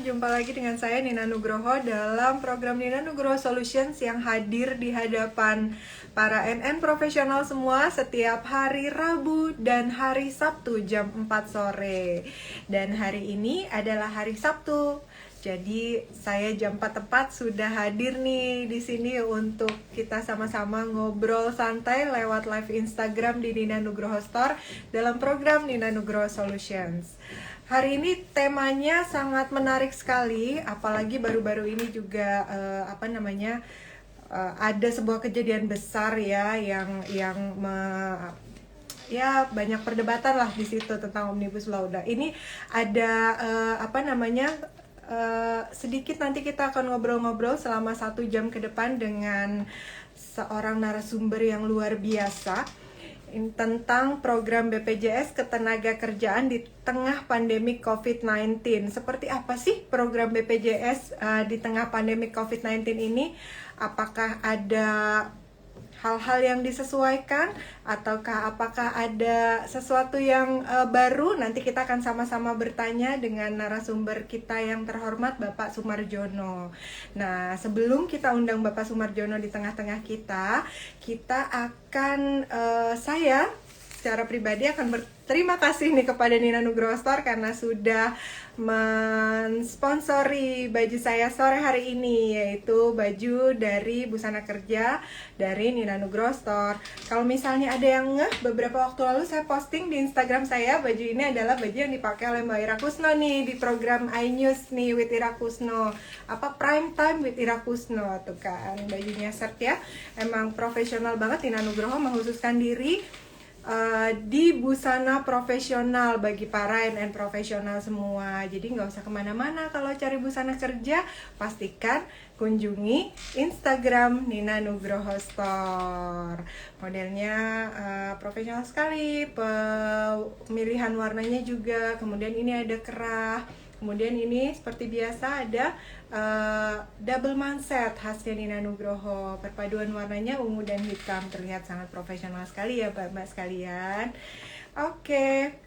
jumpa lagi dengan saya Nina Nugroho dalam program Nina Nugroho Solutions yang hadir di hadapan para NN profesional semua setiap hari Rabu dan hari Sabtu jam 4 sore. Dan hari ini adalah hari Sabtu. Jadi saya jam 4 tepat sudah hadir nih di sini untuk kita sama-sama ngobrol santai lewat live Instagram di Nina Nugroho Store dalam program Nina Nugroho Solutions. Hari ini temanya sangat menarik sekali, apalagi baru-baru ini juga ada sebuah kejadian besar ya ya banyak perdebatan lah di situ tentang Omnibus Law. Nah, ini ada sedikit nanti kita akan ngobrol-ngobrol selama 1 jam ke depan dengan seorang narasumber yang luar biasa tentang program BPJS Ketenagakerjaan di tengah pandemi COVID-19. Seperti apa sih program BPJS di tengah pandemi COVID-19 ini? Apakah ada hal-hal yang disesuaikan ataukah apakah ada sesuatu yang baru? Nanti kita akan sama-sama bertanya dengan narasumber kita yang terhormat Bapak Sumarjono. Nah, sebelum kita undang Bapak Sumarjono di tengah-tengah kita akan saya secara pribadi akan berterima kasih nih kepada Nina Nugroho Store karena sudah mensponsori baju saya sore hari ini, yaitu baju dari busana kerja dari Nina Nugroho Store. Kalau misalnya ada yang beberapa waktu lalu saya posting di Instagram saya, baju ini adalah baju yang dipakai oleh Mbak Ira Kusno nih di program iNews nih with Ira Kusno. Prime Time with Ira Kusno tuh kan, bajunya shirt ya. Emang profesional banget. Nina Nugroho menghususkan diri di busana profesional bagi para NN profesional semua. Jadi nggak usah kemana-mana kalau cari busana kerja, pastikan kunjungi Instagram Nina Nugroho Store. Modelnya profesional sekali, pemilihan warnanya juga. Kemudian ini ada kerah. Kemudian ini seperti biasa ada double manset khasnya Nina Nugroho. Perpaduan warnanya ungu dan hitam, terlihat sangat profesional sekali ya Mbak sekalian. Oke.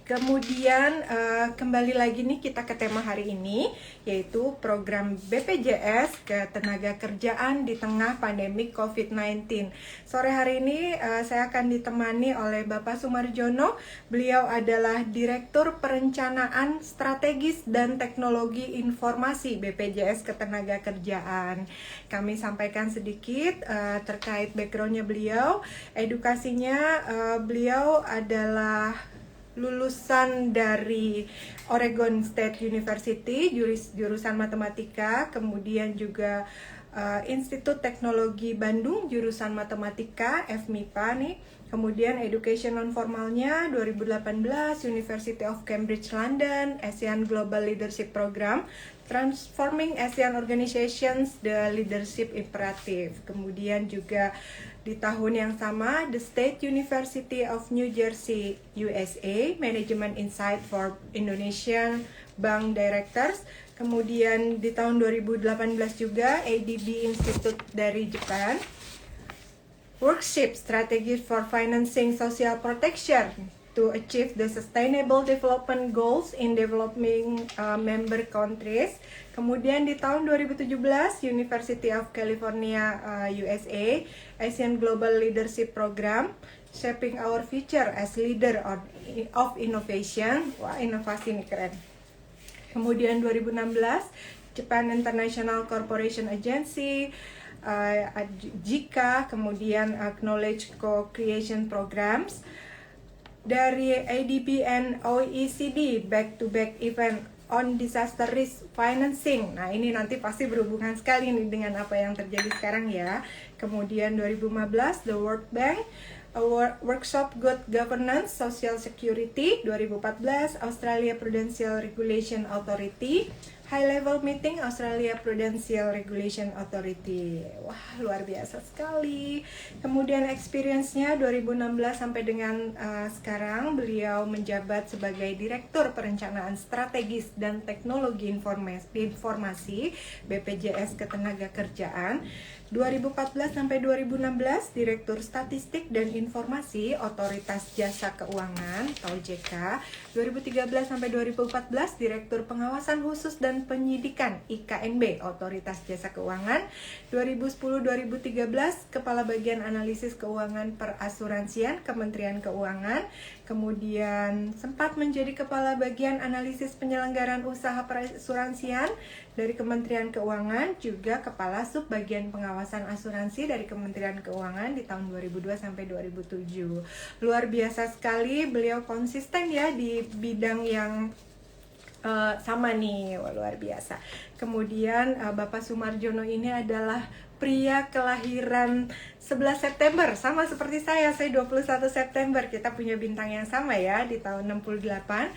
Kemudian kembali lagi nih kita ke tema hari ini, yaitu program BPJS Ketenagakerjaan di tengah pandemi COVID-19. Sore hari ini saya akan ditemani oleh Bapak Sumarjono. Beliau adalah Direktur Perencanaan Strategis dan Teknologi Informasi BPJS Ketenagakerjaan. Kami sampaikan sedikit terkait backgroundnya beliau. Edukasinya beliau adalah lulusan dari Oregon State University, jurusan matematika, kemudian juga Institut Teknologi Bandung, jurusan matematika, FMIPA nih. Kemudian education non formalnya 2018 University of Cambridge London, ASEAN Global Leadership Program, Transforming ASEAN Organizations, the Leadership Imperative. Kemudian juga di tahun yang sama, The State University of New Jersey, USA, Management Insight for Indonesian Bank Directors. Kemudian di tahun 2018 juga, ADB Institute dari Jepang. Workshop Strategy for Financing Social Protection to Achieve the Sustainable Development Goals in Developing Member Countries. Kemudian di tahun 2017, University of California, USA, ASEAN Global Leadership Program, Shaping Our Future as Leader of Innovation. Wah, inovasi ini keren. Kemudian 2016, Japan International Corporation Agency, JICA, kemudian Knowledge Co-Creation Programs. Dari ADB and OECD, back-to-back event on disaster risk financing. Nah, ini nanti pasti berhubungan sekali nih dengan apa yang terjadi sekarang ya. Kemudian 2015 The World Bank Workshop Good Governance Social Security. 2014 Australia Prudential Regulation Authority. High Level Meeting Australia Prudential Regulation Authority. Wah, luar biasa sekali. Kemudian experience-nya 2016 sampai dengan sekarang beliau menjabat sebagai Direktur Perencanaan Strategis dan Teknologi Informasi BPJS Ketenagakerjaan. 2014 sampai 2016 Direktur Statistik dan Informasi Otoritas Jasa Keuangan atau OJK. 2013 sampai 2014 Direktur Pengawasan Khusus dan Penyidikan IKNB Otoritas Jasa Keuangan. 2010-2013 Kepala Bagian Analisis Keuangan Perasuransian Kementerian Keuangan. Kemudian sempat menjadi Kepala Bagian Analisis Penyelenggaraan Usaha Perasuransian dari Kementerian Keuangan, juga Kepala Sub Bagian Pengawasan Asuransi dari Kementerian Keuangan di tahun 2002 sampai 2007. Luar biasa sekali, beliau konsisten ya di bidang yang sama nih, wah, luar biasa. Kemudian Bapak Sumarjono ini adalah pria kelahiran 11 September, sama seperti saya 21 September, kita punya bintang yang sama ya, di tahun 68.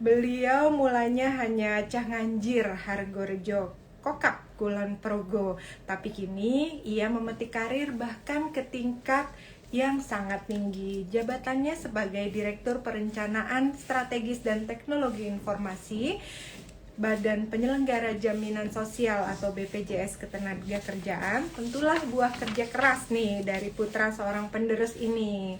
Beliau mulanya hanya Cah Nganjir, Hargorejo, Kokak, Kulon Progo, tapi kini ia memetik karir bahkan ke tingkat yang sangat tinggi. Jabatannya sebagai Direktur Perencanaan Strategis dan Teknologi Informasi Badan Penyelenggara Jaminan Sosial atau BPJS Ketenagakerjaan. Tentulah buah kerja keras nih dari putra seorang penderes ini.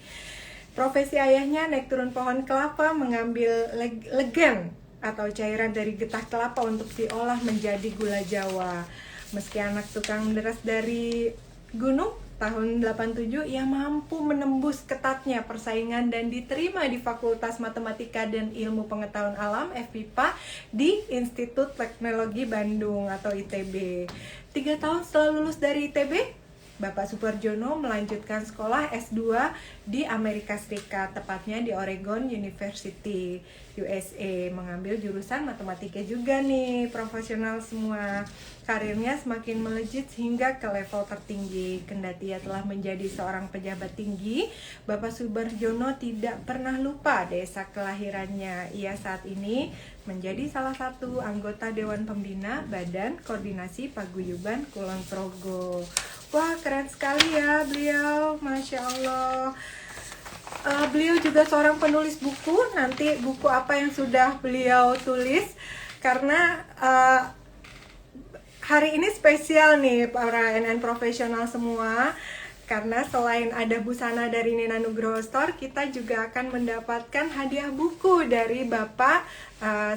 Profesi ayahnya naik turun pohon kelapa, mengambil legan atau cairan dari getah kelapa untuk diolah menjadi gula Jawa. Meski anak tukang deras dari gunung, tahun 87 ia mampu menembus ketatnya persaingan dan diterima di Fakultas Matematika dan Ilmu Pengetahuan Alam FIPA di Institut Teknologi Bandung atau ITB. 3 tahun setelah lulus dari ITB, Bapak Sumarjono melanjutkan sekolah S2 di Amerika Serikat, tepatnya di Oregon University, USA, mengambil jurusan matematika juga nih, profesional semua. Karirnya semakin melejit hingga ke level tertinggi. Kendati ia telah menjadi seorang pejabat tinggi, Bapak Sumarjono tidak pernah lupa desa kelahirannya. Ia saat ini menjadi salah satu anggota Dewan Pembina Badan Koordinasi Paguyuban Kulon Progo. Wah, keren sekali ya beliau, Masya Allah. Beliau juga seorang penulis buku. Nanti buku apa yang sudah beliau tulis, karena hari ini spesial nih para NN profesional semua, karena selain ada busana dari Nina Nugroho Store, kita juga akan mendapatkan hadiah buku dari Bapak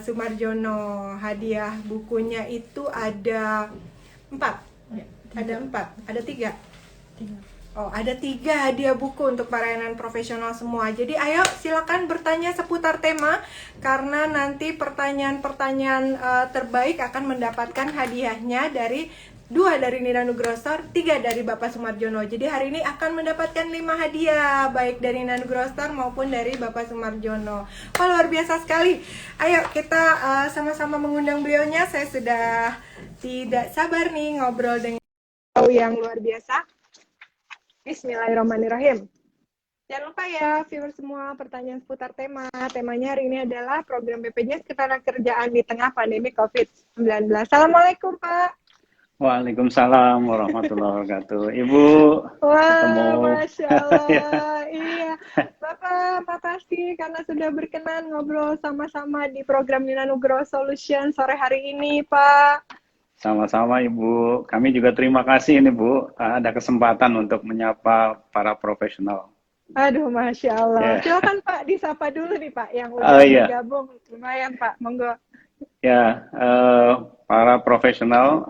Sumarjono. Hadiah bukunya itu ada 4. Ada 3. Oh, ada 3 hadiah buku untuk para NN profesional semua. Jadi ayo silakan bertanya seputar tema, karena nanti pertanyaan-pertanyaan terbaik akan mendapatkan hadiahnya dari 2 dari Nina Nugroho Store, 3 dari Bapak Sumarjono. Jadi hari ini akan mendapatkan 5 hadiah, baik dari Nina Nugroho Store maupun dari Bapak Sumarjono. Wah, luar biasa sekali. Ayo kita sama-sama mengundang beliaunya. Saya sudah tidak sabar nih ngobrol dengan yang luar biasa. Bismillahirrahmanirrahim. Jangan lupa ya viewers semua, pertanyaan seputar tema. Temanya hari ini adalah program BPJS Ketenagakerjaan di tengah pandemi COVID-19. Assalamualaikum Pak. Waalaikumsalam warahmatullahi wabarakatuh. Ibu, Wah, ketemu. Masya Allah. Iya, Bapak, makasih karena sudah berkenan ngobrol sama-sama di program Nina Nugroho Solution sore hari ini, Pak. Sama-sama Ibu. Kami juga terima kasih ini Bu, ada kesempatan untuk menyapa para profesional. Aduh, Masya Allah. Yeah. Silakan Pak, disapa dulu nih Pak, yang udah bergabung. Lumayan Pak, monggo. Ya, para profesional,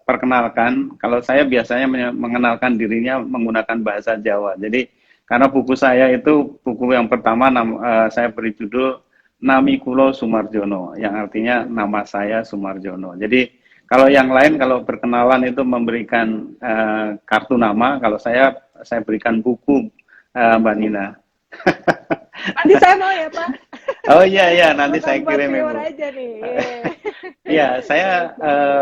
perkenalkan, kalau saya biasanya mengenalkan dirinya menggunakan bahasa Jawa. Jadi, karena buku saya itu, buku yang pertama saya beri judul Nami Kulo Sumarjono, yang artinya nama saya Sumarjono. Jadi, kalau yang lain, kalau perkenalan itu memberikan kartu nama, kalau saya berikan buku, Mbak Nina. Nanti saya mau ya Pak. Oh iya, nanti saya kirim Ibu. Aja nih. Ya, saya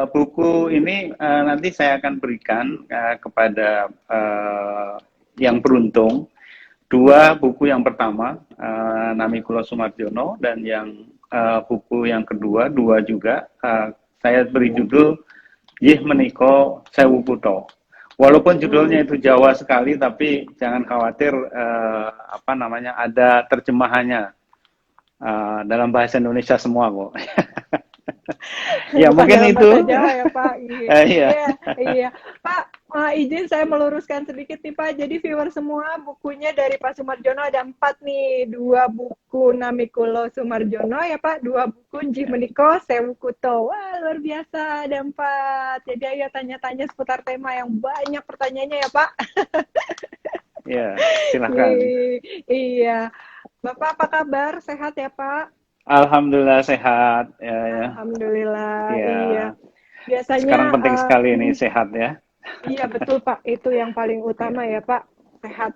buku ini nanti saya akan berikan kepada yang beruntung. 2 buku yang pertama, Nami Kulo Sumarjono, dan yang buku yang kedua, 2 juga, saya beri judul Yih Meniko Sewu Kuto. Walaupun judulnya itu Jawa sekali, tapi jangan khawatir, ada terjemahannya dalam bahasa Indonesia semua kok. Ya Bukan mungkin dalam itu. bahasa Jawa ya Pak. Iya, Iya. iya, iya. Pak, izin saya meluruskan sedikit nih Pak. Jadi viewer semua bukunya dari Pak Sumarjono ada 4 nih. 2 buku Namikulo Sumarjono ya Pak. 2 buku Jih Meniko Sewu Kuto. Wah luar biasa ada 4. Jadi ayo tanya-tanya seputar tema yang banyak pertanyaannya ya Pak. Ya, silakan. Iya. Bapak apa kabar? Sehat ya Pak? Alhamdulillah sehat. Ya, Alhamdulillah. ya. Iya. Biasanya Sekarang penting sekali ini sehat ya. iya betul Pak, itu yang paling utama ya Pak, sehat.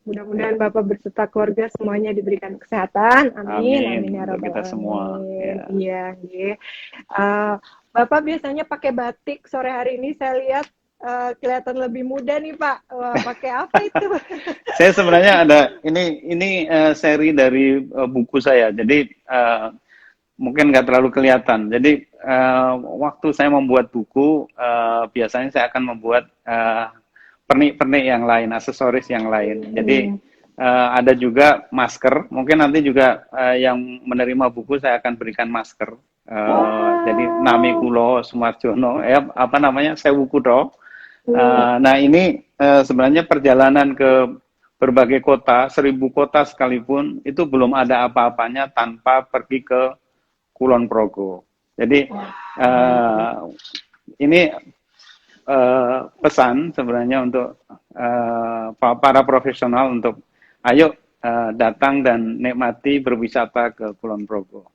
Mudah-mudahan Bapak berserta keluarga semuanya diberikan kesehatan. Amin, Amin amin ya untuk rabbal kita semua. alamin. Ya. Iya, iya. Bapak biasanya pakai batik. Sore hari ini saya lihat kelihatan lebih muda nih Pak. Wah, pakai apa itu? Saya sebenarnya ada ini seri dari buku saya. Jadi mungkin nggak terlalu kelihatan. Jadi waktu saya membuat buku, biasanya saya akan membuat pernik-pernik yang lain, aksesoris yang lain. Jadi ada juga masker. Mungkin nanti juga yang menerima buku saya akan berikan masker. Jadi Namikulo Sumarjono, Sewu Kuto. Nah ini sebenarnya perjalanan ke berbagai kota, 1000 kota sekalipun itu belum ada apa-apanya tanpa pergi ke Kulon Progo. Jadi ini pesan sebenarnya untuk para profesional untuk ayo datang dan nikmati berwisata ke Kulon Progo.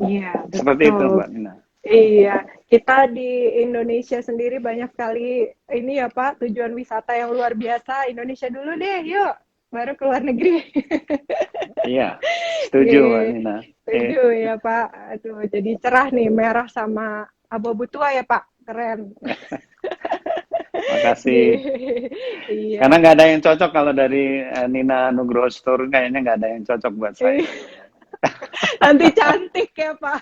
Iya, Seperti itu betul. Mbak Nina. Iya, kita di Indonesia sendiri banyak sekali ini ya Pak, tujuan wisata yang luar biasa. Indonesia dulu deh, yuk. Baru ke luar negeri. Iya, setuju Mbak Nina. Setuju ya Pak. Aduh, jadi cerah nih, merah sama abu-abu tua ya Pak. Keren. Makasih. Iya. Karena nggak ada yang cocok kalau dari Nina Nugroho Store, kayaknya nggak ada yang cocok buat saya. Nanti cantik ya Pak.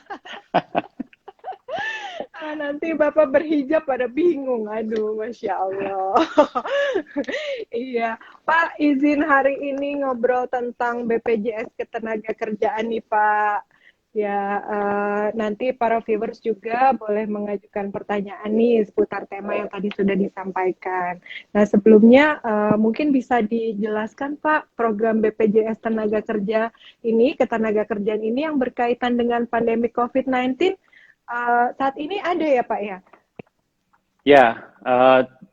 Nanti Bapak berhijab pada bingung. Aduh, Masya Allah. Iya. Pak, izin hari ini ngobrol tentang BPJS Ketenagakerjaan nih Pak. Ya, nanti para viewers juga boleh mengajukan pertanyaan nih seputar tema yang tadi sudah disampaikan. Nah, sebelumnya mungkin bisa dijelaskan Pak, program BPJS Tenaga Kerja ini, Ketenagakerjaan ini yang berkaitan dengan pandemi COVID-19 saat ini ada ya Pak ya? Ya,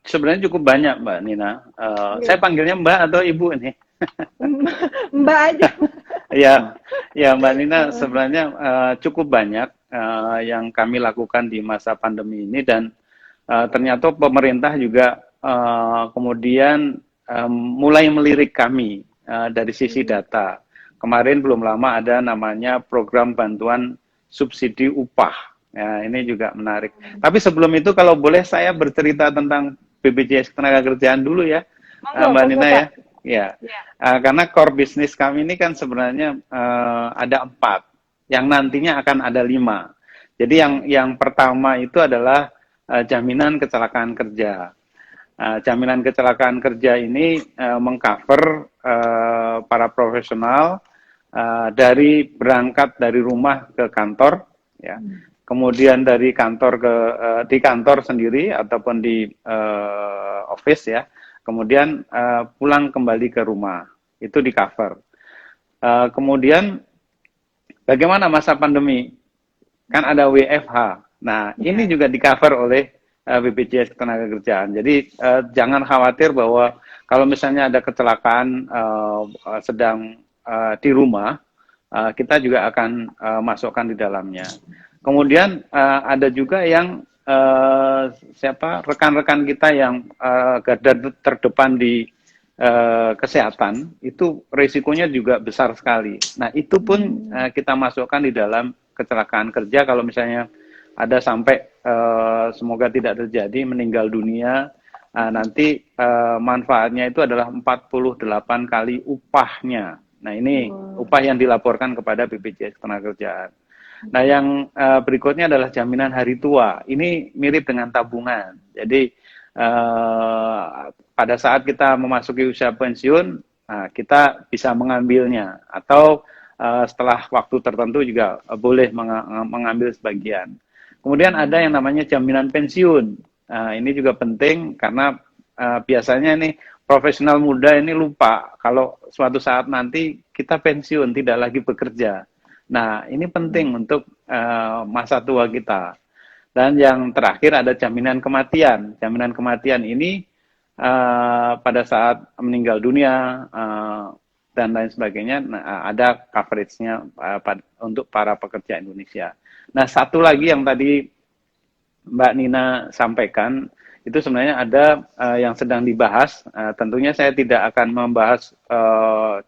sebenarnya cukup banyak Mbak Nina. Saya panggilnya Mbak atau Ibu ini? Mbak aja. Ya Mbak Nina, sebenarnya cukup banyak yang kami lakukan di masa pandemi ini dan ternyata pemerintah juga kemudian mulai melirik kami dari sisi data. Kemarin belum lama ada namanya program bantuan subsidi upah. Ya, ini juga menarik. Tapi sebelum itu kalau boleh saya bercerita tentang BPJS Ketenagakerjaan dulu ya, Mbak Nina ya. Ya, karena core bisnis kami ini kan sebenarnya ada 4, yang nantinya akan ada 5. Jadi yang pertama itu adalah jaminan kecelakaan kerja. Jaminan kecelakaan kerja ini mengcover para profesional dari berangkat dari rumah ke kantor, ya. Kemudian dari kantor di kantor sendiri ataupun di office ya. Kemudian pulang kembali ke rumah, itu di cover. Kemudian bagaimana masa pandemi? Kan ada WFH. Nah, ini juga di cover oleh BPJS Ketenagakerjaan. Jadi jangan khawatir bahwa kalau misalnya ada kecelakaan sedang di rumah, kita juga akan masukkan di dalamnya. Kemudian ada juga yang rekan-rekan kita yang garda terdepan di kesehatan, itu risikonya juga besar sekali. Nah, itu pun kita masukkan di dalam kecelakaan kerja kalau misalnya ada sampai semoga tidak terjadi meninggal dunia, nanti manfaatnya itu adalah 48 kali upahnya. Nah, ini upah yang dilaporkan kepada BPJS Ketenagakerjaan. Nah, yang berikutnya adalah jaminan hari tua. Ini mirip dengan tabungan. Jadi pada saat kita memasuki usia pensiun, kita bisa mengambilnya atau setelah waktu tertentu juga boleh mengambil sebagian. Kemudian ada yang namanya jaminan pensiun. Ini juga penting karena biasanya nih profesional muda ini lupa kalau suatu saat nanti kita pensiun, tidak lagi bekerja. Nah, ini penting untuk masa tua kita. Dan yang terakhir ada jaminan kematian. Jaminan kematian ini pada saat meninggal dunia dan lain sebagainya, ada coverage-nya untuk para pekerja Indonesia. Nah, satu lagi yang tadi Mbak Nina sampaikan, itu sebenarnya ada yang sedang dibahas. Tentunya saya tidak akan membahas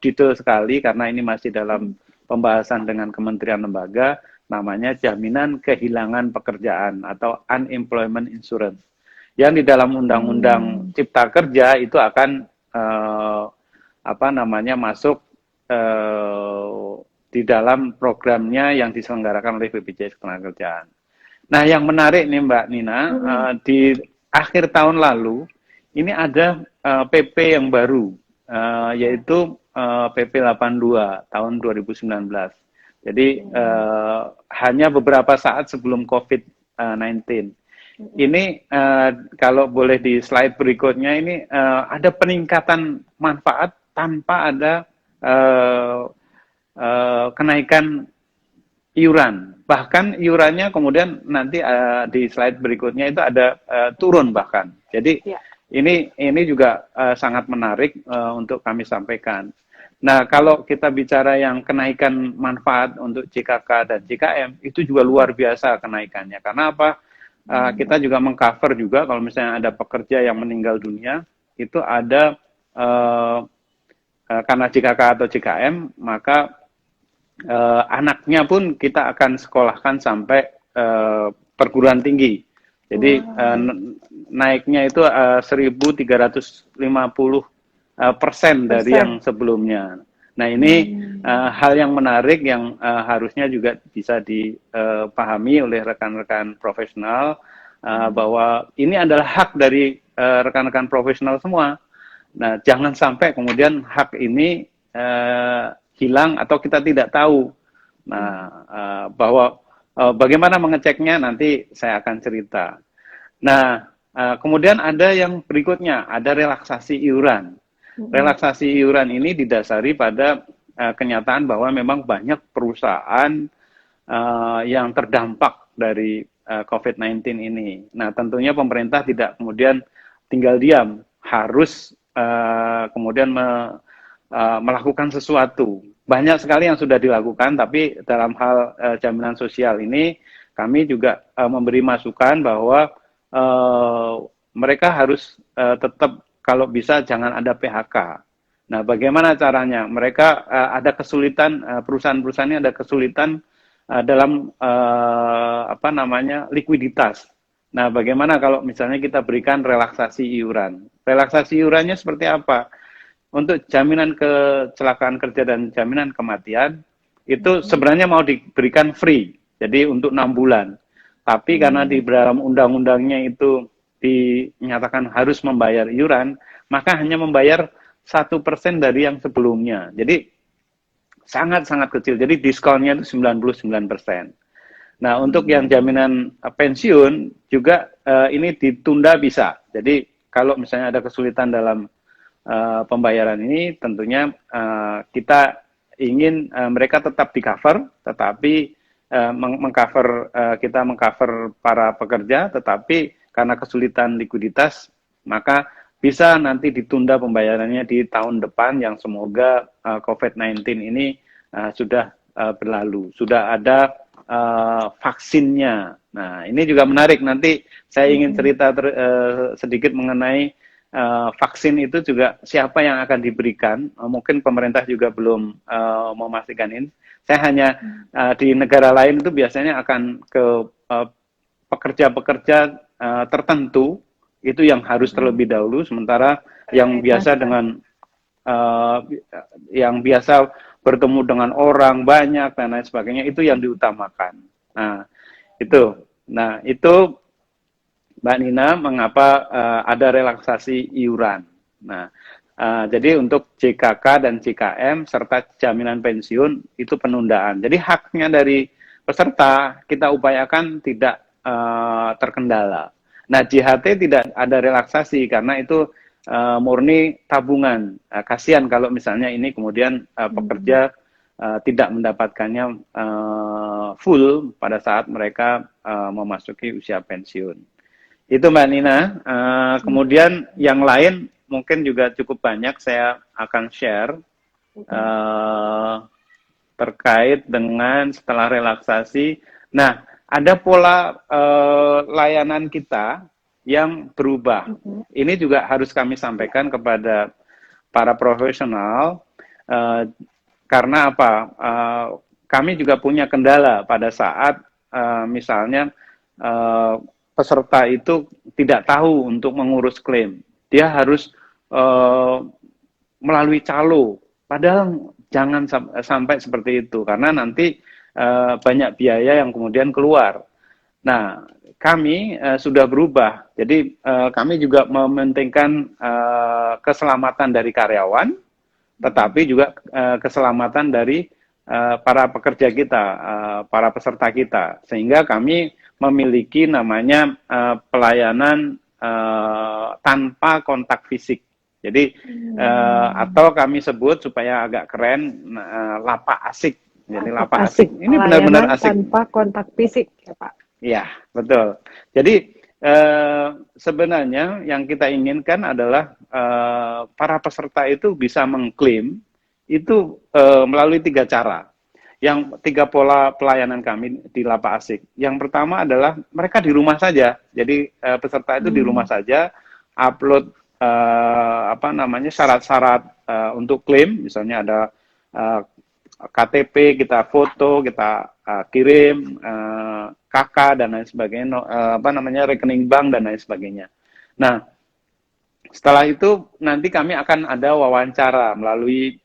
detail sekali karena ini masih dalam pembahasan dengan kementerian lembaga, namanya jaminan kehilangan pekerjaan atau unemployment insurance. Yang di dalam Undang-Undang Cipta Kerja itu akan masuk di dalam programnya yang diselenggarakan oleh BPJS Ketenagakerjaan. Nah, yang menarik nih Mbak Nina, di akhir tahun lalu ini ada PP yang baru, yaitu PP 82 tahun 2019. Jadi hanya beberapa saat sebelum COVID-19. Ini kalau boleh di slide berikutnya ini ada peningkatan manfaat tanpa ada kenaikan iuran. Bahkan iurannya kemudian nanti di slide berikutnya itu ada turun bahkan. Jadi ini juga sangat menarik untuk kami sampaikan. Nah, kalau kita bicara yang kenaikan manfaat untuk JKK dan JKM, itu juga luar biasa kenaikannya. Karena apa? Kita juga mengcover juga kalau misalnya ada pekerja yang meninggal dunia, itu ada karena JKK atau JKM, maka anaknya pun kita akan sekolahkan sampai perguruan tinggi. Jadi naiknya itu 1.350% dari yang sebelumnya. Nah, ini hal yang menarik yang harusnya juga bisa dipahami oleh rekan-rekan profesional bahwa ini adalah hak dari rekan-rekan profesional semua. Nah, jangan sampai kemudian hak ini hilang atau kita tidak tahu. Nah, bahwa bagaimana mengeceknya nanti saya akan cerita. Nah, kemudian ada yang berikutnya, ada relaksasi iuran. Relaksasi iuran ini didasari pada kenyataan bahwa memang banyak perusahaan yang terdampak dari COVID-19 ini. Nah, tentunya pemerintah tidak kemudian tinggal diam, harus kemudian melakukan sesuatu. Banyak sekali yang sudah dilakukan, tapi dalam hal jaminan sosial ini kami juga memberi masukan bahwa mereka harus tetap kalau bisa jangan ada PHK. Nah, bagaimana caranya? Mereka ada kesulitan, perusahaan-perusahaan ini ada kesulitan dalam likuiditas. Nah, bagaimana kalau misalnya kita berikan relaksasi iuran? Relaksasi iurannya seperti apa? Untuk jaminan kecelakaan kerja dan jaminan kematian itu sebenarnya mau diberikan free, jadi untuk 6 bulan. Tapi karena di dalam undang-undangnya itu dinyatakan harus membayar iuran, maka hanya membayar 1% dari yang sebelumnya. Jadi sangat-sangat kecil. Jadi diskonnya itu 99%. Nah, untuk yang jaminan pensiun juga ini ditunda bisa. Jadi kalau misalnya ada kesulitan dalam pembayaran ini, tentunya kita ingin mereka tetap di cover, tetapi kita mengcover para pekerja, tetapi karena kesulitan likuiditas, maka bisa nanti ditunda pembayarannya di tahun depan yang semoga COVID-19 ini sudah berlalu, sudah ada vaksinnya. Nah, ini juga menarik. Nanti saya ingin cerita sedikit mengenai vaksin itu juga siapa yang akan diberikan. Mungkin pemerintah juga belum memastikan ini. Saya hanya di negara lain itu biasanya akan ke pekerja-pekerja tertentu itu yang harus terlebih dahulu, sementara yang biasa dengan yang biasa bertemu dengan orang banyak dan lain sebagainya, itu yang diutamakan. Nah, itu. Nah, itu Mbak Nina, mengapa ada relaksasi iuran. Nah, jadi untuk JKK dan JKM serta jaminan pensiun itu penundaan. Jadi haknya dari peserta kita upayakan tidak terkendala. Nah, JHT tidak ada relaksasi karena itu murni tabungan. Kasihan kalau misalnya ini kemudian pekerja tidak mendapatkannya full pada saat mereka memasuki usia pensiun. Itu Mbak Nina. Kemudian yang lain mungkin juga cukup banyak saya akan share terkait dengan setelah relaksasi. Nah, ada pola layanan kita yang berubah. Ini juga harus kami sampaikan kepada para profesional karena apa? Kami juga punya kendala pada saat misalnya peserta itu tidak tahu untuk mengurus klaim. Dia harus melalui calo. Padahal jangan sampai seperti itu, karena nanti banyak biaya yang kemudian keluar. Nah, kami sudah berubah. Jadi kami juga mementingkan keselamatan dari karyawan, tetapi juga keselamatan dari para pekerja kita, para peserta kita. Sehingga kami memiliki namanya pelayanan tanpa kontak fisik. Jadi atau kami sebut supaya agak keren lapak asik. Jadi lapak asik. Ini benar-benar asik. Tanpa kontak fisik, ya Pak. Iya, betul. Jadi sebenarnya yang kita inginkan adalah para peserta itu bisa mengklaim itu melalui 3 cara. Yang 3 pola pelayanan kami di lapak asik. Yang pertama adalah mereka di rumah saja. Jadi peserta itu di rumah saja, upload syarat-syarat untuk klaim, misalnya ada KTP, kita foto, kita kirim, KK dan lain sebagainya, rekening bank dan lain sebagainya. Nah, setelah itu nanti kami akan ada wawancara melalui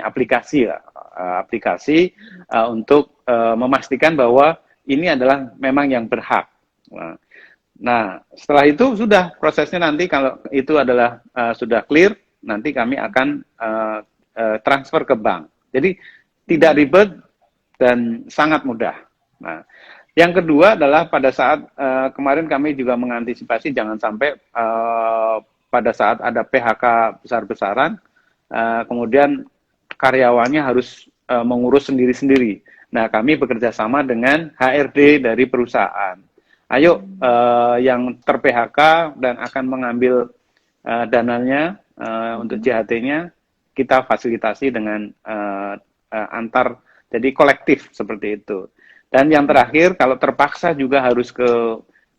aplikasi untuk memastikan bahwa ini adalah memang yang berhak. Nah, setelah itu sudah prosesnya, nanti kalau itu adalah sudah clear, nanti kami akan transfer ke bank. Jadi tidak ribet dan sangat mudah. Nah, yang kedua adalah pada saat kemarin kami juga mengantisipasi jangan sampai pada saat ada PHK besar-besaran, kemudian karyawannya harus mengurus sendiri-sendiri. Nah, kami bekerja sama dengan HRD dari perusahaan. Ayo yang ter-PHK dan akan mengambil dananya untuk JHT-nya, kita fasilitasi dengan antar, jadi kolektif seperti itu. Dan yang terakhir, kalau terpaksa juga harus ke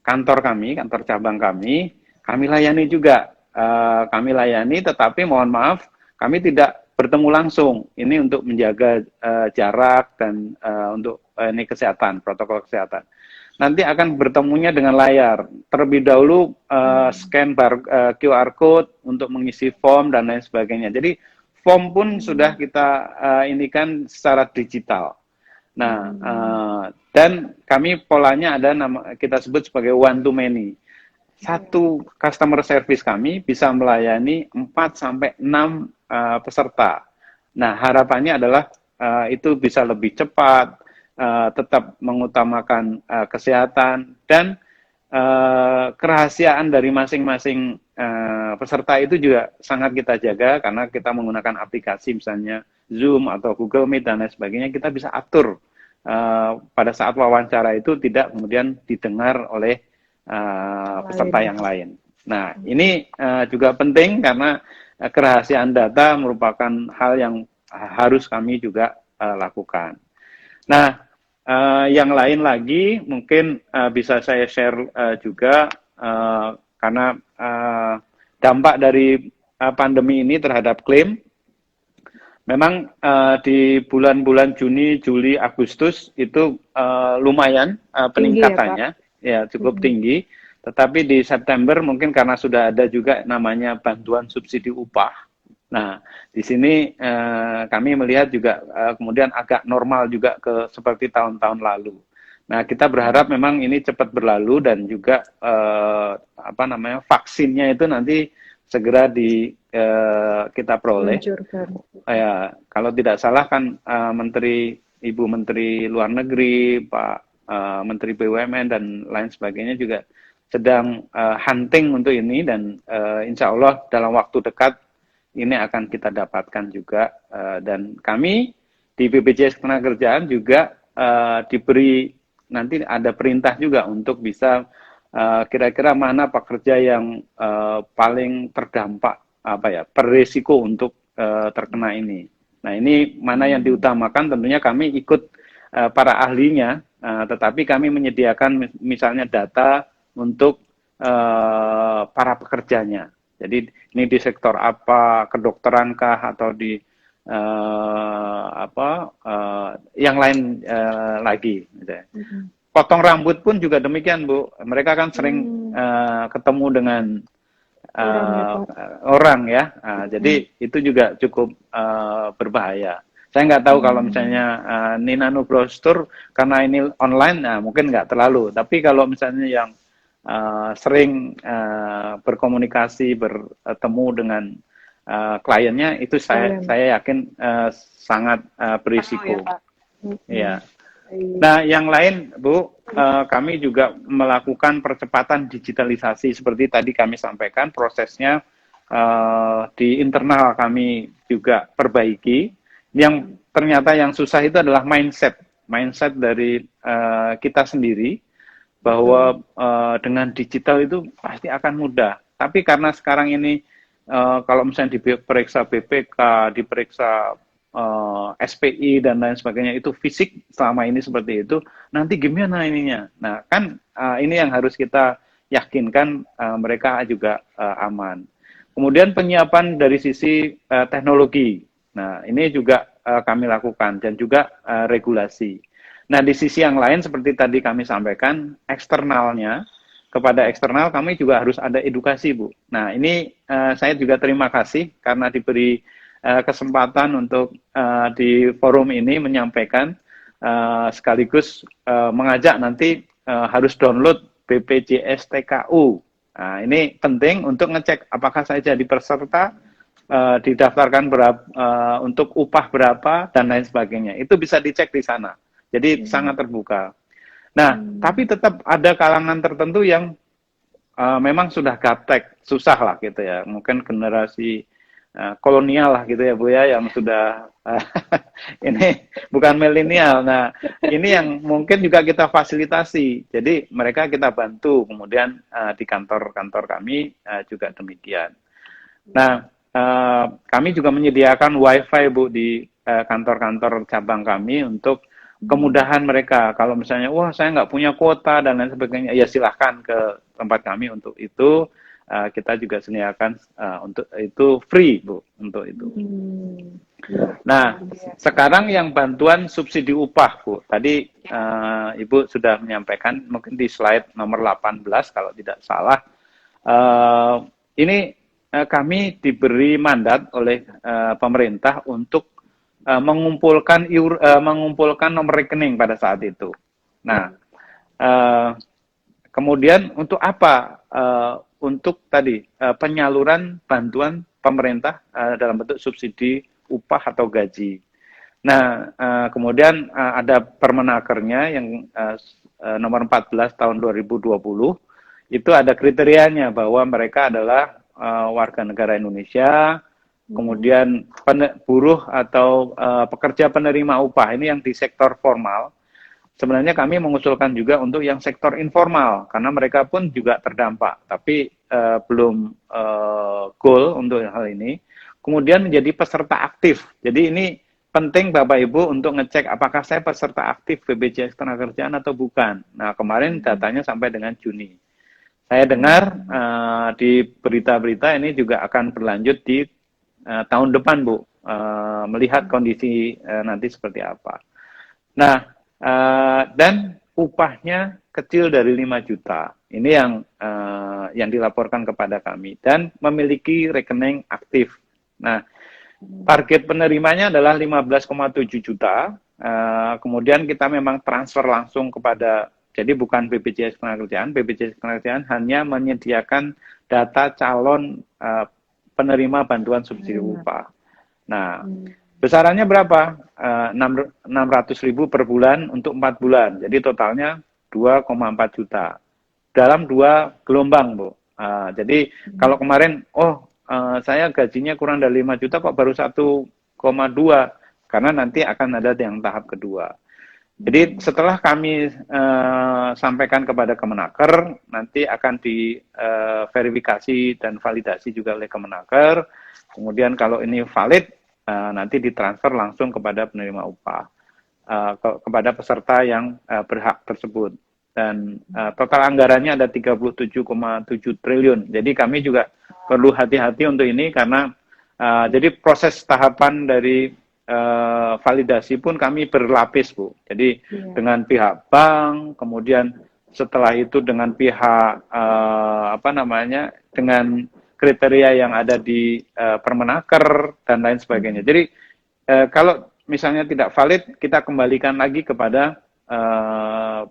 kantor kami, kantor cabang kami layani juga. Kami layani, tetapi mohon maaf, kami tidak bertemu langsung. Ini untuk menjaga jarak dan untuk ini kesehatan, protokol kesehatan. Nanti akan bertemunya dengan layar. Terlebih dahulu scan QR code untuk mengisi form dan lain sebagainya. Jadi form pun sudah kita inikan secara digital. Nah, dan kami polanya ada kita sebut sebagai one to many. Satu customer service kami bisa melayani 4 sampai 6 peserta. Nah, harapannya adalah itu bisa lebih cepat, tetap mengutamakan kesehatan dan kerahasiaan dari masing-masing peserta itu juga sangat kita jaga, karena kita menggunakan aplikasi misalnya Zoom atau Google Meet dan lain sebagainya. Kita bisa atur pada saat wawancara itu tidak kemudian didengar oleh peserta yang lain. Nah, ini juga penting karena kerahasiaan data merupakan hal yang harus kami juga lakukan. Nah, yang lain lagi mungkin bisa saya share juga karena dampak dari pandemi ini terhadap klaim. Memang di bulan-bulan Juni, Juli, Agustus itu lumayan peningkatannya, ya cukup tinggi. Tetapi di September mungkin karena sudah ada juga namanya bantuan subsidi upah. Nah, di sini kami melihat juga kemudian agak normal juga seperti tahun-tahun lalu. Nah, kita berharap memang ini cepat berlalu dan juga vaksinnya itu nanti segera kita peroleh. Meluncurkan. Ya, kalau tidak salah kan Ibu Menteri Luar Negeri, Pak Menteri BUMN dan lain sebagainya juga sedang hunting untuk ini dan insya Allah dalam waktu dekat ini akan kita dapatkan juga dan kami di BPJS Ketenagakerjaan juga diberi nanti ada perintah juga untuk bisa kira-kira mana pekerja yang paling terdampak berisiko untuk terkena ini. Nah, ini mana yang diutamakan tentunya kami ikut para ahlinya, tetapi kami menyediakan misalnya data untuk para pekerjanya. Jadi ini di sektor apa, kedokterankah atau di yang lain lagi. Gitu ya. Potong rambut pun juga demikian, Bu. Mereka kan sering ketemu dengan orang ya. Jadi itu juga cukup berbahaya. Saya nggak tahu kalau misalnya Nina Nubrostur karena ini online, nah mungkin nggak terlalu. Tapi kalau misalnya yang sering berkomunikasi, bertemu dengan kliennya, itu saya yakin sangat berisiko. Ya. Nah, yang lain, Bu, kami juga melakukan percepatan digitalisasi seperti tadi kami sampaikan, prosesnya di internal kami juga perbaiki. Yang ternyata yang susah itu adalah mindset dari kita sendiri bahwa dengan digital itu pasti akan mudah. Tapi karena sekarang ini kalau misalnya diperiksa BPK, diperiksa SPI dan lain sebagainya itu fisik selama ini seperti itu, nanti gimana ininya? Nah, kan ini yang harus kita yakinkan mereka juga aman. Kemudian penyiapan dari sisi teknologi. Nah, ini juga kami lakukan dan juga regulasi. Nah, di sisi yang lain seperti tadi kami sampaikan, kepada eksternal kami juga harus ada edukasi, Bu. Nah, ini saya juga terima kasih karena diberi kesempatan untuk di forum ini menyampaikan sekaligus mengajak nanti harus download BPJS TKU. Nah, ini penting untuk ngecek apakah saya jadi peserta, didaftarkan untuk upah berapa dan lain sebagainya. Itu bisa dicek di sana. Jadi sangat terbuka. Nah, tapi tetap ada kalangan tertentu yang memang sudah gaptek, susah lah gitu ya. Mungkin generasi kolonial lah gitu ya Bu ya, yang sudah ini bukan milenial. Nah, ini yang mungkin juga kita fasilitasi. Jadi mereka kita bantu, kemudian di kantor-kantor kami juga demikian. Nah, kami juga menyediakan WiFi Bu di kantor-kantor cabang kami untuk kemudahan mereka. Kalau misalnya, wah saya nggak punya kuota dan lain sebagainya, ya silahkan ke tempat kami untuk itu. Kita juga sediakan untuk itu free, Bu, untuk itu. Nah, sekarang yang bantuan subsidi upah, Bu. Tadi Ibu sudah menyampaikan, mungkin di slide nomor 18 kalau tidak salah. Ini kami diberi mandat oleh pemerintah untuk mengumpulkan nomor rekening pada saat itu. Nah, kemudian untuk apa? Untuk tadi penyaluran bantuan pemerintah dalam bentuk subsidi upah atau gaji. Nah, kemudian ada Permenakernya yang nomor 14 tahun 2020, itu ada kriterianya bahwa mereka adalah warga negara Indonesia, kemudian buruh atau pekerja penerima upah, ini yang di sektor formal. Sebenarnya kami mengusulkan juga untuk yang sektor informal, karena mereka pun juga terdampak, tapi belum goal untuk hal ini. Kemudian menjadi peserta aktif. Jadi ini penting Bapak Ibu untuk ngecek apakah saya peserta aktif BPJS Ketenagakerjaan atau bukan. Nah, kemarin datanya sampai dengan Juni. Saya dengar di berita-berita ini juga akan berlanjut di tahun depan, Bu. Melihat kondisi nanti seperti apa. Nah, dan upahnya kecil dari 5 juta. Ini yang dilaporkan kepada kami dan memiliki rekening aktif. Nah, target penerimanya adalah 15,7 juta. Kemudian kita memang transfer langsung kepada, jadi bukan BPJS Ketenagakerjaan. BPJS Ketenagakerjaan hanya menyediakan data calon penerima bantuan subsidi upah. Nah, besarannya berapa? 600.000 per bulan untuk 4 bulan. Jadi totalnya 2,4 juta. Dalam 2 gelombang, Bu. Jadi kalau kemarin, saya gajinya kurang dari 5 juta kok baru 1,2, karena nanti akan ada yang tahap kedua. Jadi setelah kami sampaikan kepada Kemenaker, nanti akan diverifikasi dan validasi juga oleh Kemenaker. Kemudian kalau ini valid, nanti ditransfer langsung kepada penerima upah, kepada peserta yang berhak tersebut. Dan total anggarannya ada 37,7 triliun. Jadi kami juga perlu hati-hati untuk ini karena jadi proses tahapan dari validasi pun kami berlapis, Bu. Jadi dengan pihak bank, kemudian setelah itu dengan pihak dengan kriteria yang ada di Permenaker dan lain sebagainya. Jadi kalau misalnya tidak valid, kita kembalikan lagi kepada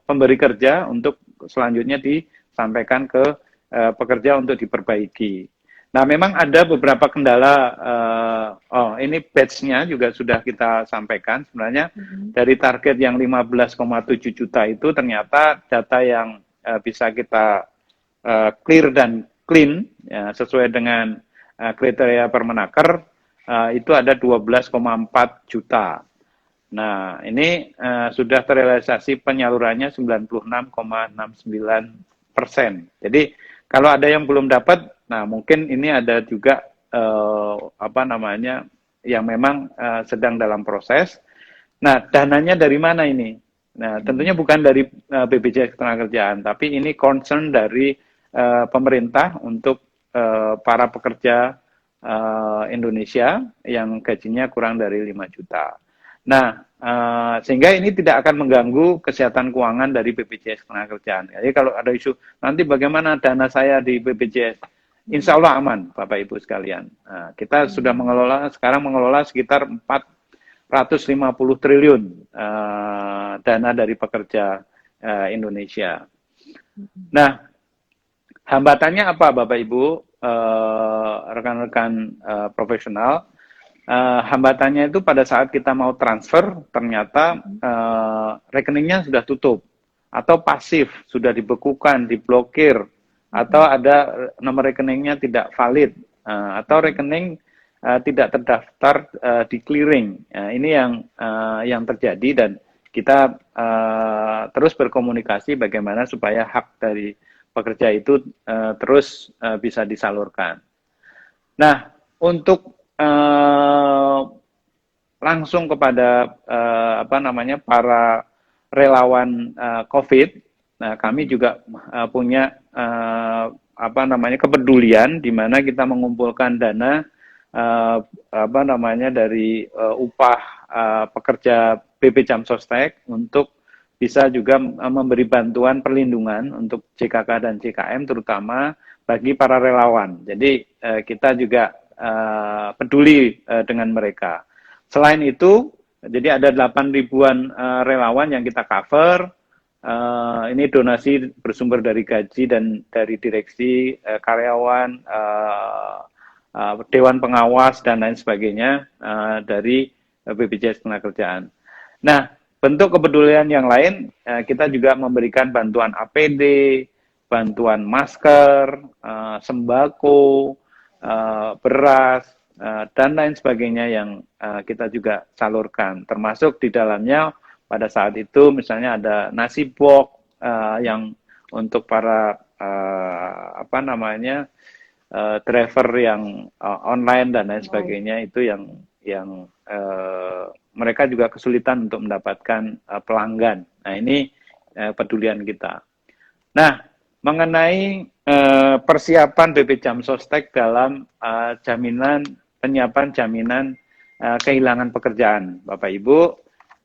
pemberi kerja untuk selanjutnya disampaikan ke pekerja untuk diperbaiki. Nah, memang ada beberapa kendala. Ini batch-nya juga sudah kita sampaikan. Sebenarnya dari target yang 15,7 juta itu ternyata data yang bisa kita clear dan clean ya, sesuai dengan kriteria Permenaker itu ada 12,4 juta. Nah, ini sudah terrealisasi penyalurannya 96,69%. Jadi kalau ada yang belum dapat, nah mungkin ini ada juga yang memang sedang dalam proses. Nah, dananya dari mana ini? Nah, tentunya bukan dari BPJS Ketenagakerjaan, tapi ini concern dari pemerintah untuk para pekerja Indonesia yang gajinya kurang dari 5 juta. Nah, sehingga ini tidak akan mengganggu kesehatan keuangan dari BPJS Ketenagakerjaan. Jadi kalau ada isu nanti bagaimana dana saya di BPJS, insya Allah aman, Bapak Ibu sekalian. Nah, kita sudah sekarang mengelola sekitar 450 triliun dana dari pekerja Indonesia. Nah, hambatannya apa, Bapak Ibu, rekan-rekan profesional? Hambatannya itu pada saat kita mau transfer, ternyata rekeningnya sudah tutup, atau pasif, sudah dibekukan, diblokir, atau ada nomor rekeningnya tidak valid, atau rekening tidak terdaftar di clearing. Ini yang terjadi dan kita terus berkomunikasi bagaimana supaya hak dari pekerja itu terus bisa disalurkan. Nah, untuk langsung kepada para relawan COVID, nah kami juga punya kepedulian di mana kita mengumpulkan dana dari upah pekerja BP Jam Sostek untuk bisa juga memberi bantuan perlindungan untuk JKK dan JKM terutama bagi para relawan. Jadi kita juga peduli dengan mereka. Selain itu, jadi ada 8 ribuan relawan yang kita cover. Ini donasi bersumber dari gaji dan dari direksi, karyawan, dewan pengawas dan lain sebagainya dari BPJS Ketenagakerjaan. Nah, bentuk kepedulian yang lain, kita juga memberikan bantuan APD, bantuan masker, sembako, beras, dan lain sebagainya yang kita juga salurkan. Termasuk di dalamnya pada saat itu misalnya ada nasi box yang untuk para driver yang online dan lain sebagainya, itu yang mereka juga kesulitan untuk mendapatkan pelanggan. Nah, ini pedulian kita. Nah, mengenai persiapan BP Jam Sostek dalam penyiapan jaminan kehilangan pekerjaan, Bapak Ibu.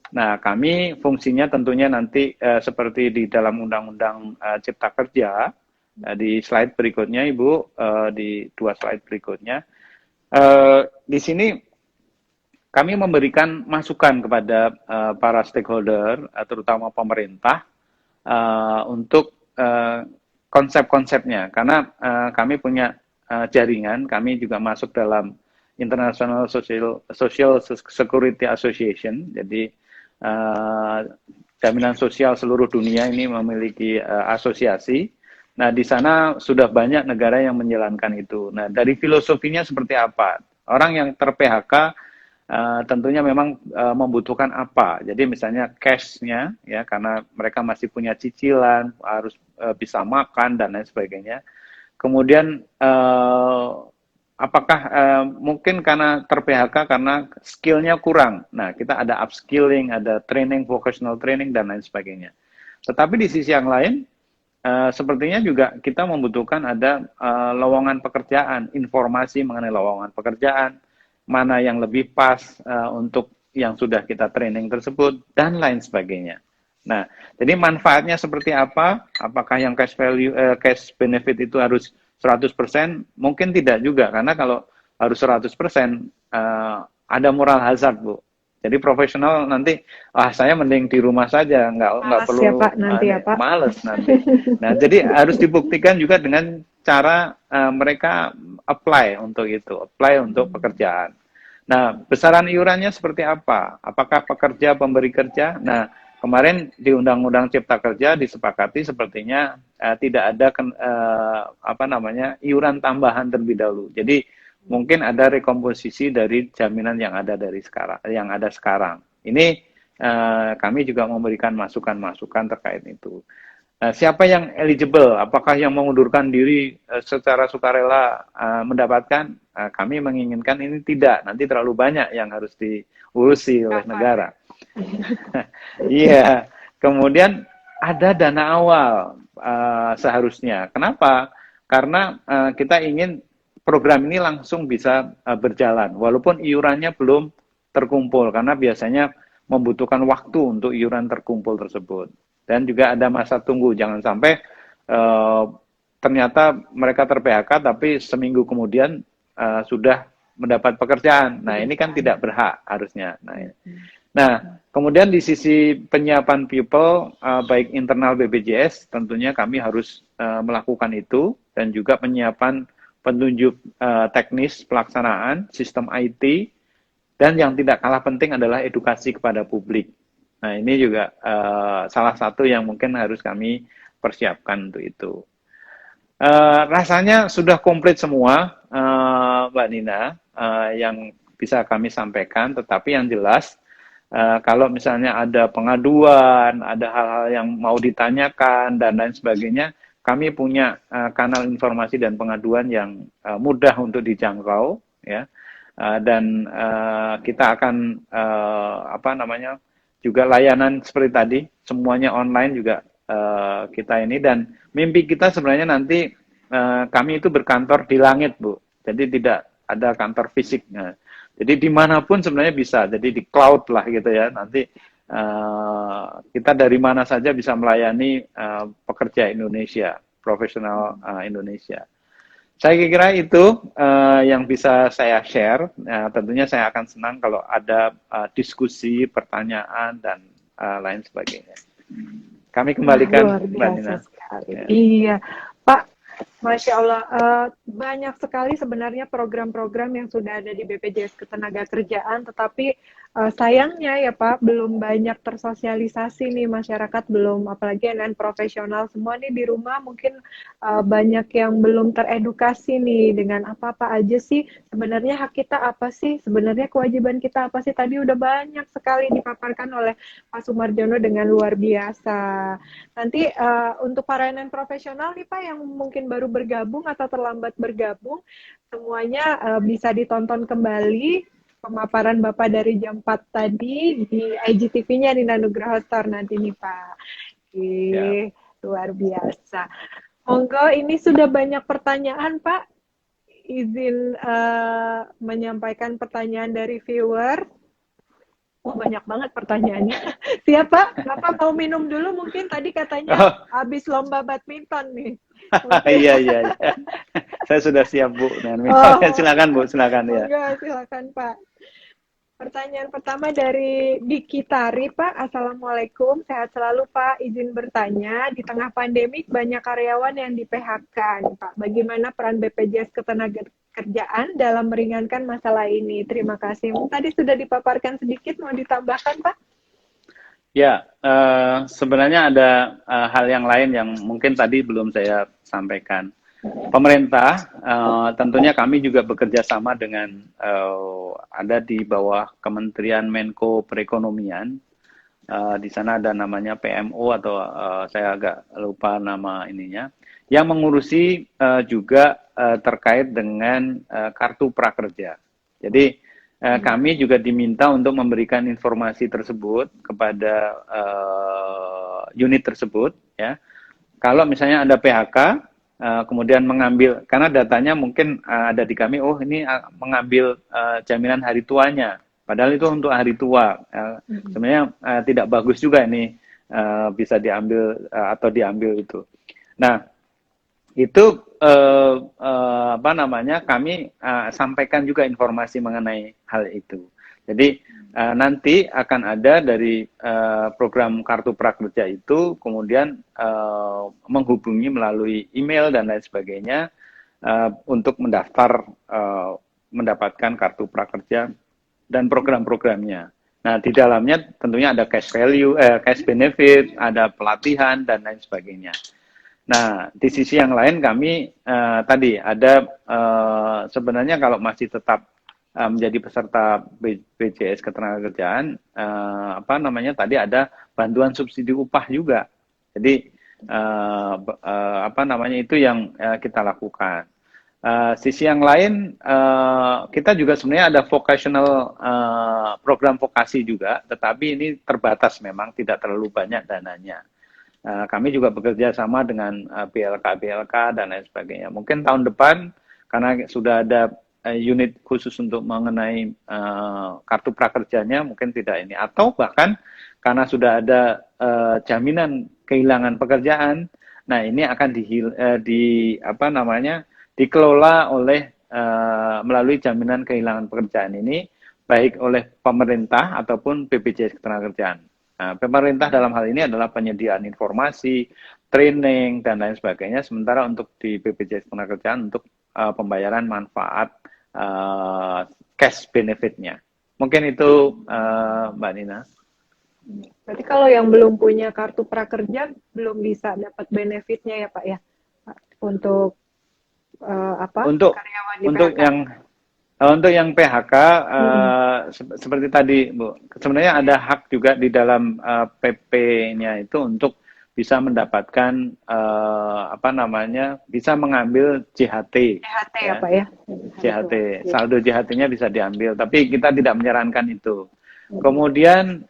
Nah, kami fungsinya tentunya nanti seperti di dalam Undang-Undang Cipta Kerja, di slide berikutnya, Ibu, di 2 slide berikutnya. Di sini kami memberikan masukan kepada para stakeholder, terutama pemerintah, untuk konsep-konsepnya. Karena kami punya jaringan, kami juga masuk dalam International Social Security Association. Jadi jaminan sosial seluruh dunia ini memiliki asosiasi. Nah, di sana sudah banyak negara yang menjalankan itu. Nah, dari filosofinya seperti apa? Orang yang ter-PHK tentunya memang membutuhkan apa. Jadi misalnya cash-nya, ya, karena mereka masih punya cicilan, harus bisa makan dan lain sebagainya. Kemudian apakah mungkin karena ter-PHK karena skill-nya kurang. Nah, kita ada upskilling, ada training, vocational training dan lain sebagainya. Tetapi di sisi yang lain, sepertinya juga kita membutuhkan ada lowongan pekerjaan, informasi mengenai lowongan pekerjaan, mana yang lebih pas untuk yang sudah kita training tersebut, dan lain sebagainya. Nah, jadi manfaatnya seperti apa? Apakah yang cash value, cash benefit itu harus 100%? Mungkin tidak juga, karena kalau harus 100%, ada moral hazard, Bu. Jadi profesional nanti, saya mending di rumah saja, nggak Males ya perlu, Pak nanti ya Pak. males nanti. Nah, jadi harus dibuktikan juga dengan cara mereka apply untuk itu, apply untuk pekerjaan. Nah, besaran iurannya seperti apa? Apakah pekerja pemberi kerja? Nah, kemarin di Undang-Undang Cipta Kerja disepakati sepertinya tidak ada iuran tambahan terlebih dahulu. Jadi mungkin ada rekomposisi dari jaminan yang ada sekarang. Ini kami juga memberikan masukan-masukan terkait itu. Siapa yang eligible? Apakah yang mengundurkan diri secara sukarela mendapatkan? Kami menginginkan ini tidak. Nanti terlalu banyak yang harus diurusi oleh negara. Iya. Kemudian ada dana awal seharusnya. Kenapa? Karena kita ingin program ini langsung bisa berjalan, walaupun iurannya belum terkumpul, karena biasanya membutuhkan waktu untuk iuran terkumpul tersebut. Dan juga ada masa tunggu, jangan sampai ternyata mereka ter-PHK tapi seminggu kemudian sudah mendapat pekerjaan. Nah, ini kan tidak berhak harusnya. Nah, kemudian di sisi penyiapan people, baik internal BPJS, tentunya kami harus melakukan itu, dan juga penyiapan petunjuk teknis pelaksanaan sistem IT, dan yang tidak kalah penting adalah edukasi kepada publik. Nah, ini juga salah satu yang mungkin harus kami persiapkan untuk itu. Rasanya sudah komplit semua, Mbak Nina, yang bisa kami sampaikan, tetapi yang jelas, kalau misalnya ada pengaduan, ada hal-hal yang mau ditanyakan, dan lain sebagainya, kami punya kanal informasi dan pengaduan yang mudah untuk dijangkau, ya. Dan kita akan juga layanan seperti tadi, semuanya online juga kita ini, dan mimpi kita sebenarnya nanti kami itu berkantor di langit, Bu. Jadi tidak ada kantor fisiknya. Jadi dimanapun sebenarnya bisa, jadi di cloud lah gitu ya. Nanti kita dari mana saja bisa melayani pekerja Indonesia, profesional Indonesia. Saya kira itu yang bisa saya share. Tentunya saya akan senang kalau ada diskusi, pertanyaan, dan lain sebagainya. Kami kembalikan, Luar Mbak biasa Nina. sekali. Ya. Iya, Pak. Masya Allah, banyak sekali sebenarnya program-program yang sudah ada di BPJS Ketenagakerjaan, tetapi sayangnya ya Pak, belum banyak tersosialisasi nih masyarakat, belum, apalagi yang profesional semua nih di rumah mungkin banyak yang belum teredukasi nih dengan apa-apa aja sih sebenarnya hak kita apa sih, sebenarnya kewajiban kita apa sih, tadi udah banyak sekali dipaparkan oleh Pak Sumarjono dengan luar biasa. Nanti untuk para non profesional nih Pak yang mungkin baru bergabung atau terlambat bergabung, semuanya bisa ditonton kembali pemaparan Bapak dari jam 4 tadi di IGTV-nya di Nugroho Store nanti nih Pak. Luar biasa. Monggo, ini sudah banyak pertanyaan Pak. Izin menyampaikan pertanyaan dari viewer. Oh, banyak banget pertanyaannya. Siapa? Bapak mau minum dulu mungkin tadi katanya habis lomba badminton nih. Iya. Saya sudah siap Bu dengan minimalnya. Oh, Silakan Bu, silakan ya. monggo silakan Pak. Pertanyaan pertama dari Diki Tari, Pak. Assalamualaikum, sehat selalu Pak. Izin bertanya, di tengah pandemik banyak karyawan yang di-PHK nih, Pak. Bagaimana peran BPJS Ketenagakerjaan dalam meringankan masalah ini? Terima kasih. Tadi sudah dipaparkan sedikit, mau ditambahkan Pak? Ya, sebenarnya ada hal yang lain yang mungkin tadi belum saya sampaikan. Pemerintah, tentunya kami juga bekerja sama dengan ada di bawah Kementerian Menko Perekonomian. Di sana ada namanya PMO atau saya agak lupa nama ininya, yang mengurusi juga terkait dengan kartu prakerja. Jadi kami juga diminta untuk memberikan informasi tersebut kepada unit tersebut, ya. Kalau misalnya ada PHK, kemudian mengambil, karena datanya mungkin ada di kami, oh ini mengambil jaminan hari tuanya, padahal itu untuk hari tua. Sebenarnya tidak bagus juga ini bisa diambil atau diambil itu. Nah, itu apa namanya, kami sampaikan juga informasi mengenai hal itu. Jadi nanti akan ada dari program kartu prakerja itu, kemudian menghubungi melalui email dan lain sebagainya untuk mendaftar mendapatkan kartu prakerja dan program-programnya. Nah, di dalamnya tentunya ada cash value, cash benefit, ada pelatihan dan lain sebagainya. Nah, di sisi yang lain kami tadi ada sebenarnya kalau masih tetap menjadi peserta BPJS Ketenagakerjaan, apa namanya tadi ada bantuan subsidi upah juga. Jadi apa namanya itu yang kita lakukan. Sisi yang lain kita juga sebenarnya ada vocational program vokasi juga, tetapi ini terbatas memang tidak terlalu banyak dananya. Kami juga bekerja sama dengan BLK dan lain sebagainya. Mungkin tahun depan karena sudah ada unit khusus untuk mengenai kartu prakerjanya, mungkin tidak ini. Atau bahkan karena sudah ada jaminan kehilangan pekerjaan, nah ini akan apa namanya dikelola oleh melalui jaminan kehilangan pekerjaan ini, baik oleh pemerintah ataupun BPJS Ketenagakerjaan. Nah, pemerintah dalam hal ini adalah penyediaan informasi, training, dan lain sebagainya. Sementara untuk di BPJS Ketenagakerjaan untuk pembayaran manfaat cash benefitnya. Mungkin itu Mbak Nina. Berarti kalau yang belum punya kartu prakerja belum bisa dapat benefitnya ya Pak ya? Untuk apa? Untuk Karyawan di untuk PHK. untuk yang PHK seperti tadi Bu, sebenarnya ada hak juga di dalam PP-nya itu untuk bisa mendapatkan apa namanya, bisa mengambil JHT, JHT ya ya. Pak ya? JHT, saldo JHT-nya bisa diambil, tapi kita tidak menyarankan itu. Kemudian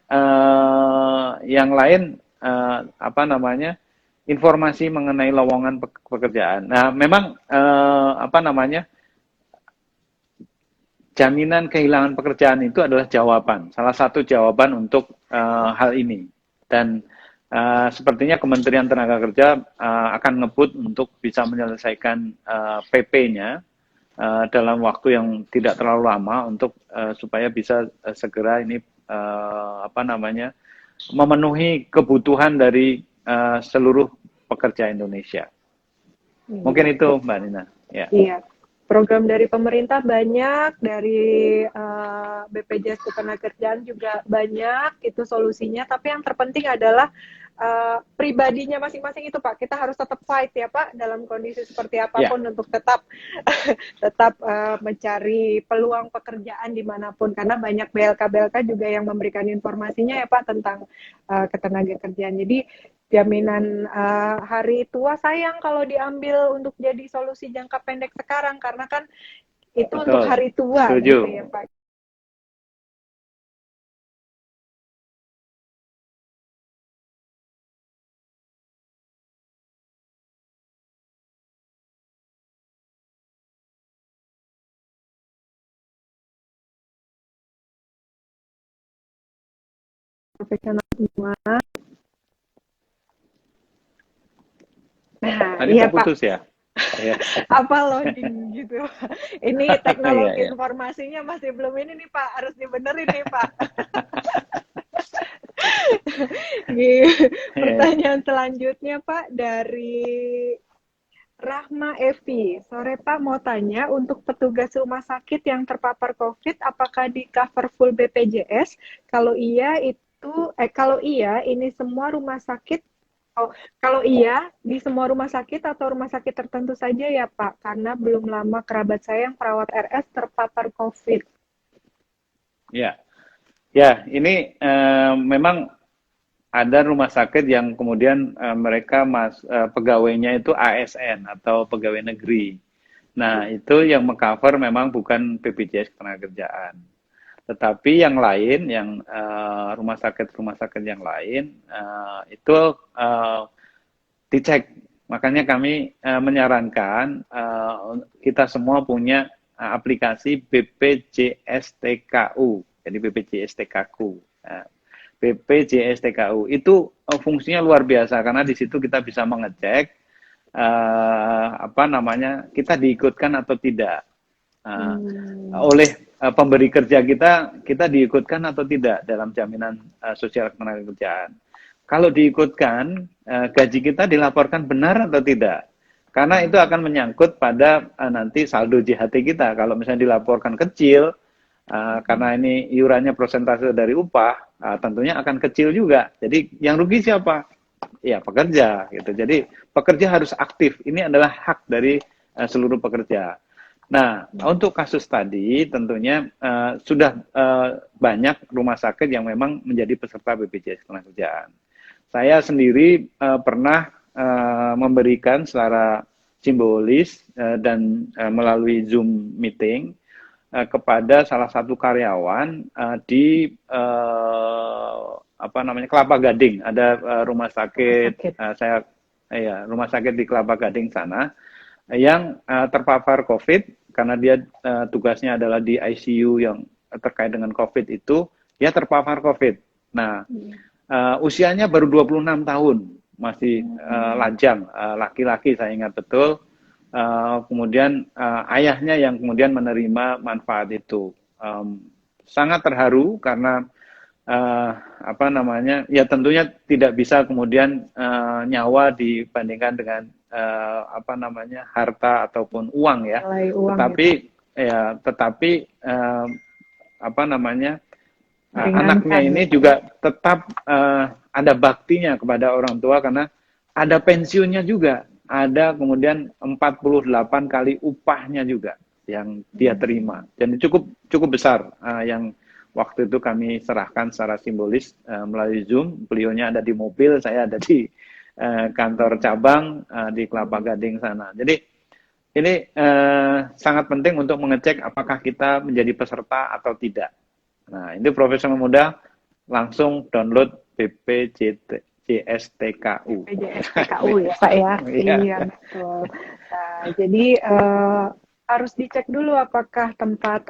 yang lain apa namanya, informasi mengenai lowongan pekerjaan. Nah, memang apa namanya, jaminan kehilangan pekerjaan itu adalah jawaban, salah satu jawaban untuk hal ini. Dan sepertinya Kementerian Tenaga Kerja akan ngebut untuk bisa menyelesaikan PP-nya dalam waktu yang tidak terlalu lama untuk supaya bisa segera ini apa namanya memenuhi kebutuhan dari seluruh pekerja Indonesia. Mungkin itu Mbak Nina. Ya. Iya. Program dari pemerintah banyak, dari BPJS Ketenagakerjaan juga banyak, itu solusinya. Tapi yang terpenting adalah pribadinya masing-masing itu Pak. Kita harus tetap fight ya Pak, dalam kondisi seperti apapun untuk tetap mencari peluang pekerjaan dimanapun. Karena banyak BLK juga yang memberikan informasinya ya Pak tentang ketenagakerjaan. Jadi jaminan hari tua sayang kalau diambil untuk jadi solusi jangka pendek sekarang karena kan itu Betul. untuk hari tua Setuju. gitu ya Pak. Profesional semua. Nah, Tadi iya terputus Pak. Ya? Iya, Apa loading gitu. Ini iya, teknologi iya. informasinya masih belum ini nih Pak, harus dibenerin nih Pak. Iya. Pertanyaan selanjutnya Pak dari Rahma Evi. Sore Pak, mau tanya untuk petugas rumah sakit yang terpapar COVID, apakah di cover full BPJS? Kalau iya kalau iya ini semua rumah sakit. Oh, kalau iya di semua rumah sakit atau rumah sakit tertentu saja ya Pak? Karena belum lama kerabat saya yang perawat RS terpapar COVID. Ya, ya, ini memang ada rumah sakit yang kemudian mereka pegawainya itu ASN atau pegawai negeri. Nah, itu yang mengcover memang bukan BPJS Ketenagakerjaan. Tetapi yang lain, yang rumah sakit yang lain itu dicek. Makanya kami menyarankan kita semua punya aplikasi BPJS-TKU. Jadi BPJS-TKU. BPJS-TKU itu fungsinya luar biasa karena di situ kita bisa mengecek apa namanya, kita diikutkan atau tidak. Oleh pemberi kerja kita diikutkan atau tidak dalam jaminan sosial ketenagakerjaan. Kalau diikutkan, gaji kita dilaporkan benar atau tidak? Karena itu akan menyangkut pada nanti saldo JHT kita. Kalau misalnya dilaporkan kecil, karena ini iurannya persentase dari upah, tentunya akan kecil juga. Jadi yang rugi siapa? Ya pekerja, gitu. Jadi pekerja harus aktif. Ini adalah hak dari seluruh pekerja. Nah, untuk kasus tadi tentunya sudah banyak rumah sakit yang memang menjadi peserta BPJS Ketenagakerjaan. Saya sendiri pernah memberikan secara simbolis dan melalui Zoom meeting kepada salah satu karyawan di apa namanya, Kelapa Gading. Ada rumah sakit, rumah sakit di Kelapa Gading sana yang terpapar COVID karena dia tugasnya adalah di ICU yang terkait dengan COVID itu, dia terpapar COVID. Nah, usianya baru 26 tahun, masih lajang, laki-laki saya ingat betul. Kemudian ayahnya yang kemudian menerima manfaat itu. Sangat terharu karena apa namanya, ya tentunya tidak bisa kemudian nyawa dibandingkan dengan apa namanya, harta ataupun uang ya. Tetapi ya, tetapi apa namanya, anaknya ini juga tetap ada baktinya kepada orang tua karena ada pensiunnya juga, ada kemudian 48 kali upahnya juga yang dia terima. Dan cukup besar yang waktu itu kami serahkan secara simbolis melalui Zoom. Beliaunya ada di mobil, saya ada di kantor cabang di Kelapa Gading sana. Jadi ini sangat penting untuk mengecek apakah kita menjadi peserta atau tidak. Nah, ini profesional muda langsung download BPJS-TKU. BPJS-TKU ya Pak ya. Iya betul. Nah, jadi harus dicek dulu apakah tempat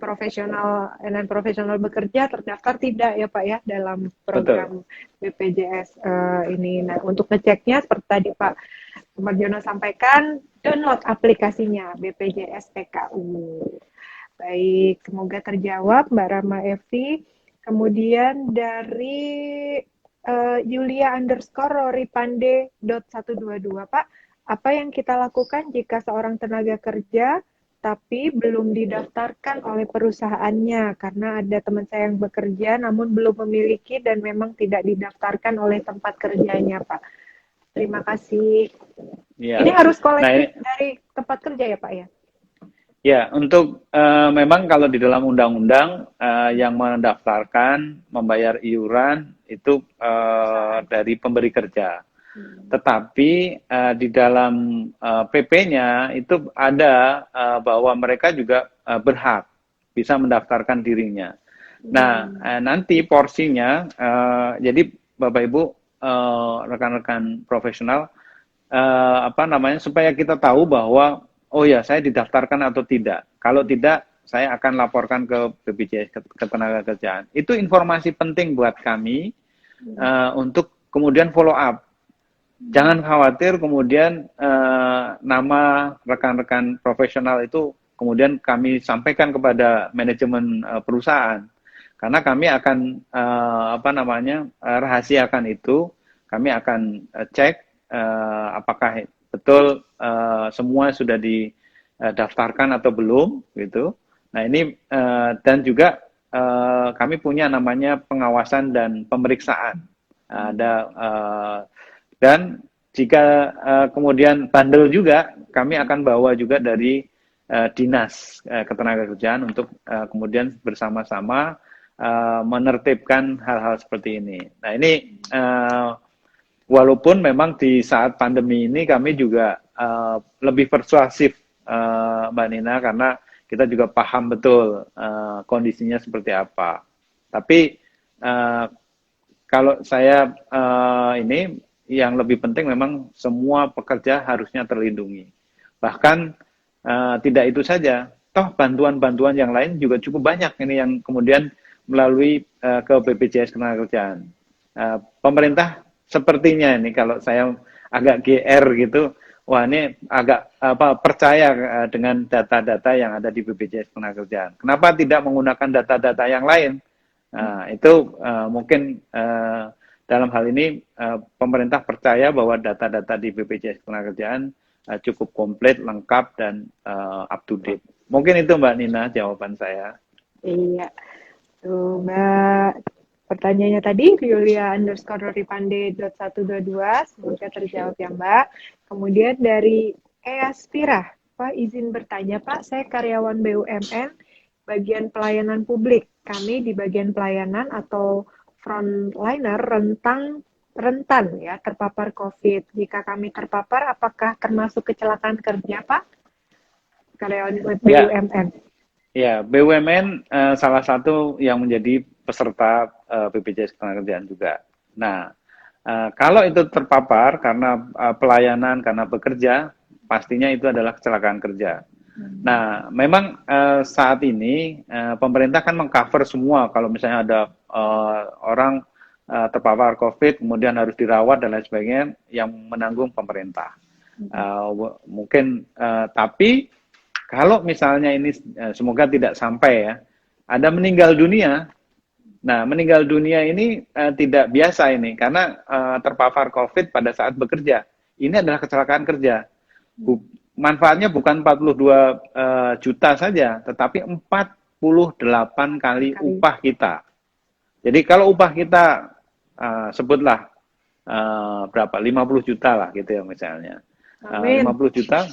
profesional non-profesional bekerja terdaftar tidak ya Pak ya dalam program BPJS ini. Nah, untuk ngeceknya seperti tadi Pak Marjono sampaikan, download aplikasinya BPJS TKU. Baik, semoga terjawab Mbak Rama Evi. Kemudian dari Yulia _Rory_Pande.122 Pak, apa yang kita lakukan jika seorang tenaga kerja tapi belum didaftarkan oleh perusahaannya karena ada teman saya yang bekerja namun belum memiliki dan memang tidak didaftarkan oleh tempat kerjanya Pak. Terima kasih. Ya. Ini harus kolektif dari tempat kerja ya Pak ya? Ya, untuk memang kalau di dalam undang-undang yang mendaftarkan, membayar iuran itu dari pemberi kerja. Tetapi di dalam PP-nya itu ada bahwa mereka juga berhak bisa mendaftarkan dirinya. Nah, nanti porsinya, jadi Bapak Ibu, rekan-rekan profesional, apa namanya, supaya kita tahu bahwa oh ya, saya didaftarkan atau tidak. Kalau tidak, saya akan laporkan ke BPJS Ketenagakerjaan. Itu informasi penting buat kami untuk kemudian follow up. Jangan khawatir kemudian nama rekan-rekan profesional itu kemudian kami sampaikan kepada manajemen perusahaan. Karena kami akan rahasiakan itu, kami akan cek apakah betul semua sudah didaftarkan atau belum gitu. Nah, ini dan juga kami punya namanya pengawasan dan pemeriksaan. Ada dan jika kemudian bandel juga, kami akan bawa juga dari dinas ketenagakerjaan untuk kemudian bersama-sama menertibkan hal-hal seperti ini. Nah, ini walaupun memang di saat pandemi ini kami juga lebih persuasif, Mbak Nina, karena kita juga paham betul kondisinya seperti apa. Tapi kalau saya ini yang lebih penting memang semua pekerja harusnya terlindungi. Bahkan tidak itu saja, toh bantuan-bantuan yang lain juga cukup banyak ini yang kemudian melalui ke BPJS Ketenagakerjaan. Pemerintah sepertinya ini kalau saya agak GR gitu, wah ini agak percaya dengan data-data yang ada di BPJS Ketenagakerjaan. Kenapa tidak menggunakan data-data yang lain? Itu mungkin dalam hal ini pemerintah percaya bahwa data-data di BPJS Ketenagakerjaan cukup komplit, lengkap, dan up to date. Mungkin itu Mbak Nina jawaban saya. Iya, tuh Mbak. Pertanyaannya tadi, Yulia_Ripande.122, semoga terjawab ya Mbak. Kemudian dari Easpira, Pak izin bertanya Pak, saya karyawan BUMN, bagian pelayanan publik. Kami di bagian pelayanan atau frontliner rentan ya terpapar COVID. Jika kami terpapar, apakah termasuk kecelakaan kerja Pak? Karyawan BUMN. Ya, BUMN salah satu yang menjadi peserta BPJS Ketenagakerjaan juga. Nah, kalau itu terpapar karena pelayanan, karena bekerja, pastinya itu adalah kecelakaan kerja. Nah, memang saat ini pemerintah kan mengcover semua. Kalau misalnya ada orang terpapar COVID, kemudian harus dirawat dan lain sebagainya, yang menanggung pemerintah. Tapi kalau misalnya ini semoga tidak sampai ya, ada meninggal dunia. Nah, meninggal dunia ini tidak biasa ini karena terpapar COVID pada saat bekerja. Ini adalah kecelakaan kerja. Manfaatnya bukan 42 juta saja, tetapi 48 kali upah kita. Jadi kalau upah kita sebutlah berapa? 50 juta lah gitu ya misalnya. 50 juta.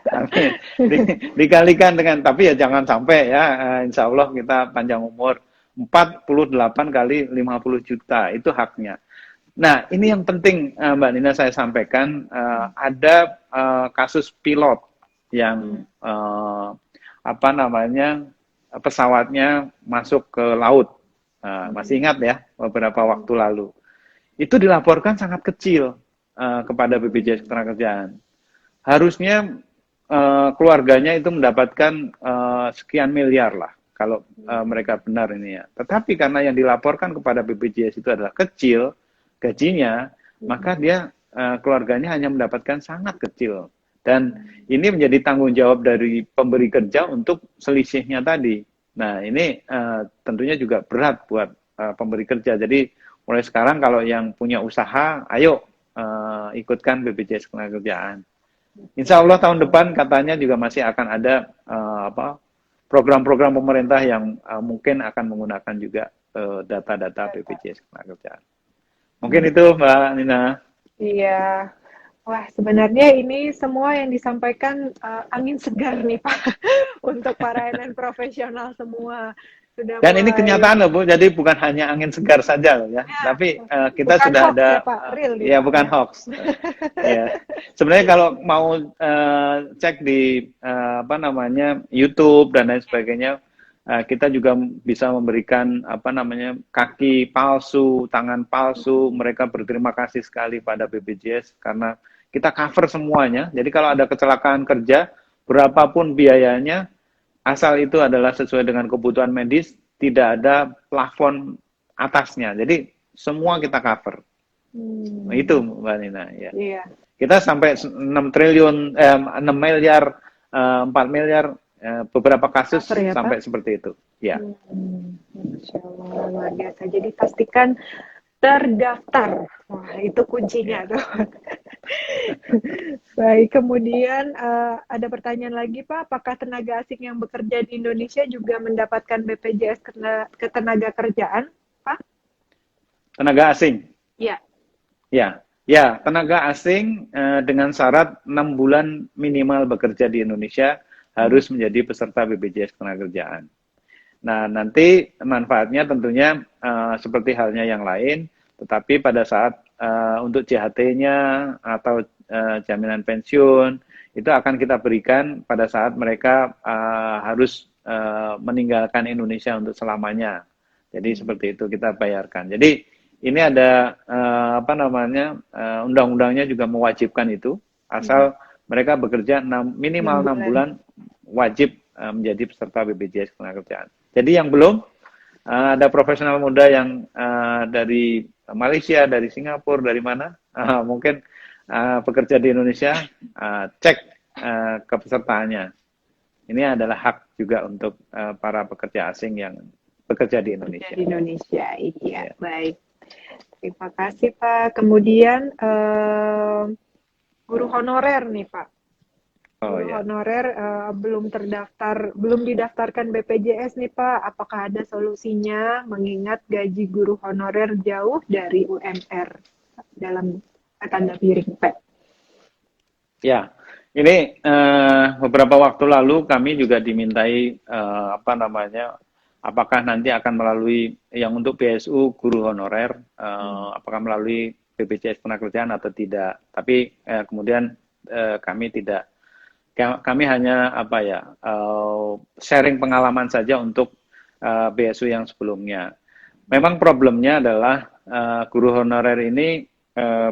Amin. Dikalikan dengan, tapi ya jangan sampai ya, insya Allah kita panjang umur. 48 kali 50 juta, itu haknya. Nah, ini yang penting Mbak Nina saya sampaikan, ada kasus pilot yang pesawatnya masuk ke laut. Masih ingat ya, beberapa waktu lalu. Itu dilaporkan sangat kecil kepada BPJS Ketenagakerjaan. Harusnya keluarganya itu mendapatkan sekian miliar lah kalau mereka benar ini ya. Tetapi karena yang dilaporkan kepada BPJS itu adalah kecil gajinya, maka dia keluarganya hanya mendapatkan sangat kecil. Dan ini menjadi tanggung jawab dari pemberi kerja untuk selisihnya tadi. Nah, ini tentunya juga berat buat pemberi kerja. Jadi mulai sekarang kalau yang punya usaha, ayo ikutkan BPJS Ketenagakerjaan. Insya Allah tahun depan katanya juga masih akan ada program-program pemerintah yang mungkin akan menggunakan juga data-data BPJS Ketenagakerjaan. Mungkin itu Mbak Nina. Iya. Wah, sebenarnya ini semua yang disampaikan angin segar nih Pak untuk para NN profesional semua. Dan ini kenyataan loh Bu, jadi bukan hanya angin segar saja loh ya, tapi kita sudah ada, bukan hoax. Ya, sebenarnya kalau mau cek di YouTube dan lain sebagainya, kita juga bisa memberikan kaki palsu, tangan palsu. Mereka berterima kasih sekali pada BPJS karena kita cover semuanya. Jadi kalau ada kecelakaan kerja, berapapun biayanya, asal itu adalah sesuai dengan kebutuhan medis, tidak ada plafon atasnya. Jadi semua kita cover. Itu Mbak Nina ya. Iya. Kita sampai 6 triliun, 6 miliar, 4 miliar, beberapa kasus Cover ya, sampai Pak? seperti itu. Ya, Masya Allah, luar biasa. Jadi pastikan terdaftar. Wah, itu kuncinya ya. tuh. Baik, kemudian ada pertanyaan lagi, Pak. Apakah tenaga asing yang bekerja di Indonesia juga mendapatkan BPJS Ketenagakerjaan, Pak? Tenaga asing. Iya. Ya, ya, tenaga asing dengan syarat 6 bulan minimal bekerja di Indonesia harus menjadi peserta BPJS Ketenagakerjaan. Nah, nanti manfaatnya tentunya seperti halnya yang lain, tetapi pada saat untuk JHT-nya atau jaminan pensiun itu akan kita berikan pada saat mereka harus meninggalkan Indonesia untuk selamanya. Jadi seperti itu kita bayarkan. Jadi ini ada undang-undangnya juga mewajibkan itu, asal mereka bekerja minimal 6 bulan wajib menjadi peserta BPJS Ketenagakerjaan. Jadi yang belum, ada profesional muda yang dari Malaysia, dari Singapura, dari mana, mungkin bekerja di Indonesia, cek kepesertaannya. Ini adalah hak juga untuk para pekerja asing yang bekerja di Indonesia. Di Indonesia, iya. Baik. Terima kasih, Pak. Kemudian guru honorer nih, Pak. Guru honorer belum didaftarkan BPJS nih Pak. Apakah ada solusinya mengingat gaji guru honorer jauh dari UMR dalam tanda miring Pak? Ya, ini beberapa waktu lalu kami juga dimintai apakah nanti akan melalui yang untuk PSU guru honorer, apakah melalui BPJS Ketenagakerjaan atau tidak. Tapi kemudian kami hanya sharing pengalaman saja untuk BSU yang sebelumnya. Memang problemnya adalah guru honorer ini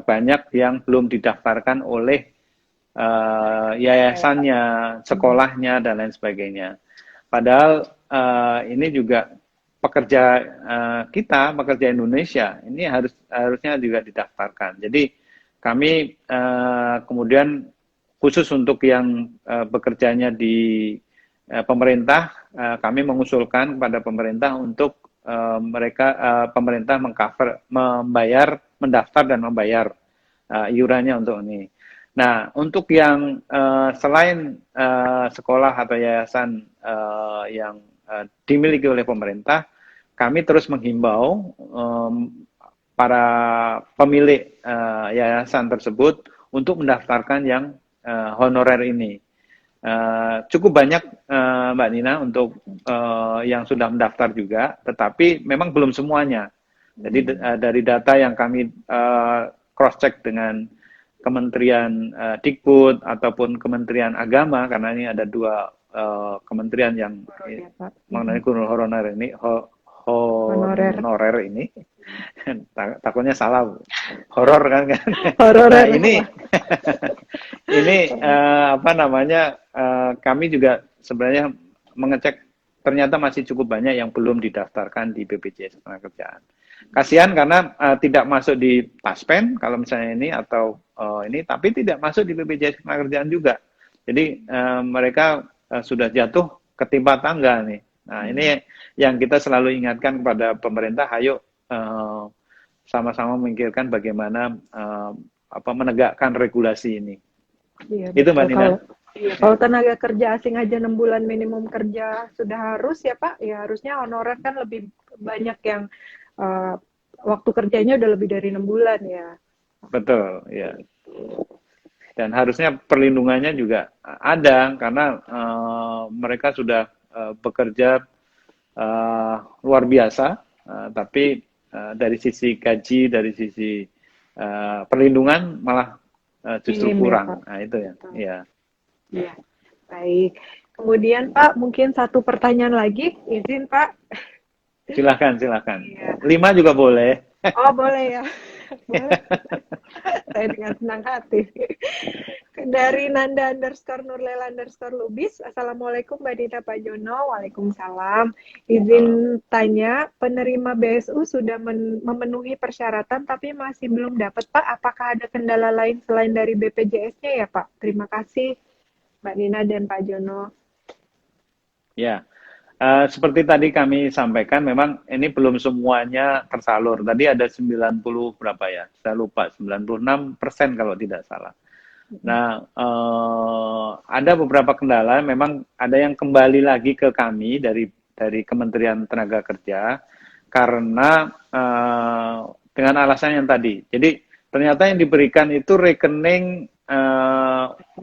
banyak yang belum didaftarkan oleh yayasannya, sekolahnya dan lain sebagainya. Padahal ini juga pekerja Indonesia ini harusnya juga didaftarkan. Jadi kami kemudian khusus untuk yang bekerjanya di pemerintah, kami mengusulkan kepada pemerintah untuk pemerintah mendaftar dan membayar iurannya untuk ini. Nah, untuk yang selain sekolah atau yayasan yang dimiliki oleh pemerintah, kami terus menghimbau para pemilik yayasan tersebut untuk mendaftarkan yang honorer ini. Cukup banyak Mbak Nina untuk yang sudah mendaftar juga, tetapi memang belum semuanya. Jadi dari data yang kami cross check dengan Kementerian Dikbud ataupun Kementerian Agama, karena ini ada dua kementerian yang mengenai guru honorer ini, honorer ini. Takutnya salah, horor kan? Nah, ini kami juga sebenarnya mengecek ternyata masih cukup banyak yang belum didaftarkan di BPJS Ketenagakerjaan. Kasihan karena tidak masuk di Taspen kalau misalnya ini atau ini, tapi tidak masuk di BPJS Ketenagakerjaan juga. Jadi mereka sudah jatuh ketimpa tangga nih. Nah, ini yang kita selalu ingatkan kepada pemerintah, ayo sama-sama memikirkan bagaimana menegakkan regulasi ini. Iya, itu Mbak Nina. Kalau tenaga kerja asing aja 6 bulan minimum kerja sudah harus ya Pak, ya harusnya honorer kan lebih banyak yang waktu kerjanya udah lebih dari 6 bulan ya. Betul, ya. Dan harusnya perlindungannya juga ada karena mereka sudah bekerja luar biasa, tapi dari sisi gaji, dari sisi perlindungan malah justru kurang. Nah, itu ya. Iya. Iya. Baik. Kemudian Pak, mungkin satu pertanyaan lagi, izin Pak. Silakan. Iya. 5 juga boleh. Oh, boleh ya. Boleh, saya dengan senang hati. Dari Nanda underscore Nurlela underscore Lubis, Assalamualaikum Mbak Dita Pak Jono, Waalaikumsalam. Halo. Izin tanya, penerima BSU sudah memenuhi persyaratan tapi masih belum dapat Pak. Apakah ada kendala lain selain dari BPJS-nya ya Pak? Terima kasih Mbak Nina dan Pak Jono. Ya, seperti tadi kami sampaikan, memang ini belum semuanya tersalur. Tadi ada 90 berapa ya? Saya lupa, 96% kalau tidak salah. Nah, ada beberapa kendala, memang ada yang kembali lagi ke kami dari Kementerian Tenaga Kerja karena dengan alasan yang tadi. Jadi ternyata yang diberikan itu rekening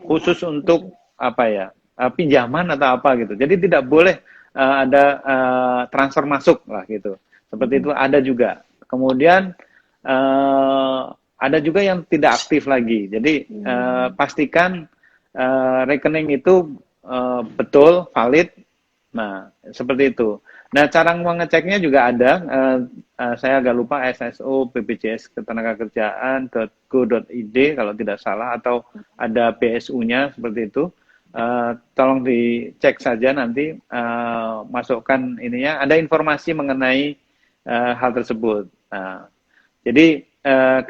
khusus untuk apa ya, pinjaman atau apa gitu. Jadi tidak boleh ada transfer masuk lah gitu. Seperti itu ada juga. Kemudian ada juga yang tidak aktif lagi. Jadi pastikan rekening itu betul, valid. Nah, seperti itu. Nah, cara mengeceknya juga ada. Saya agak lupa, SSO BPJS Ketenagakerjaan.go.id kalau tidak salah, atau ada BSU-nya seperti itu. Tolong dicek saja nanti, masukkan ininya. Ada informasi mengenai hal tersebut. Jadi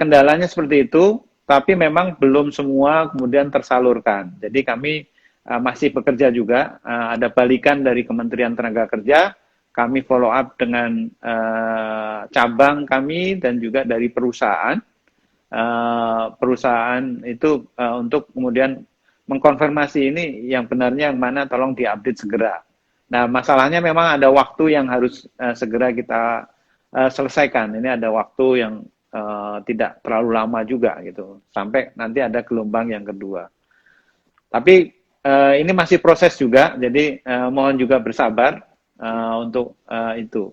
kendalanya seperti itu, tapi memang belum semua kemudian tersalurkan. Jadi kami masih bekerja juga, ada balikan dari Kementerian Tenaga Kerja, kami follow up dengan cabang kami dan juga dari perusahaan. Perusahaan itu untuk kemudian mengkonfirmasi ini yang benarnya yang mana, tolong diupdate segera. Nah, masalahnya memang ada waktu yang harus segera kita selesaikan. Ini ada waktu yang tidak terlalu lama juga gitu, sampai nanti ada gelombang yang kedua. Tapi ini masih proses juga, jadi mohon juga bersabar untuk itu.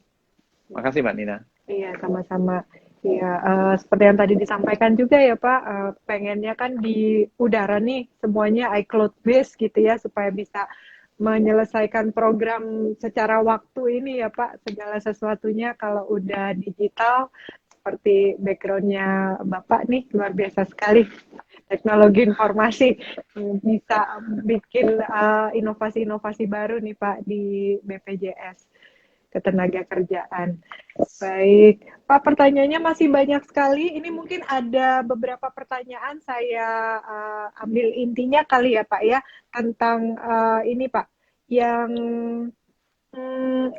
Makasih Mbak Nina. Iya, sama-sama. Iya, seperti yang tadi disampaikan juga ya Pak, pengennya kan di udara nih semuanya iCloud based gitu ya, supaya bisa menyelesaikan program secara waktu ini ya Pak, segala sesuatunya kalau udah digital, seperti backgroundnya Bapak nih, luar biasa sekali. Teknologi informasi bisa bikin inovasi-inovasi baru nih Pak di BPJS Ketenagakerjaan. Baik, Pak, pertanyaannya masih banyak sekali. Ini mungkin ada beberapa pertanyaan saya ambil intinya kali ya Pak ya, tentang ini Pak, yang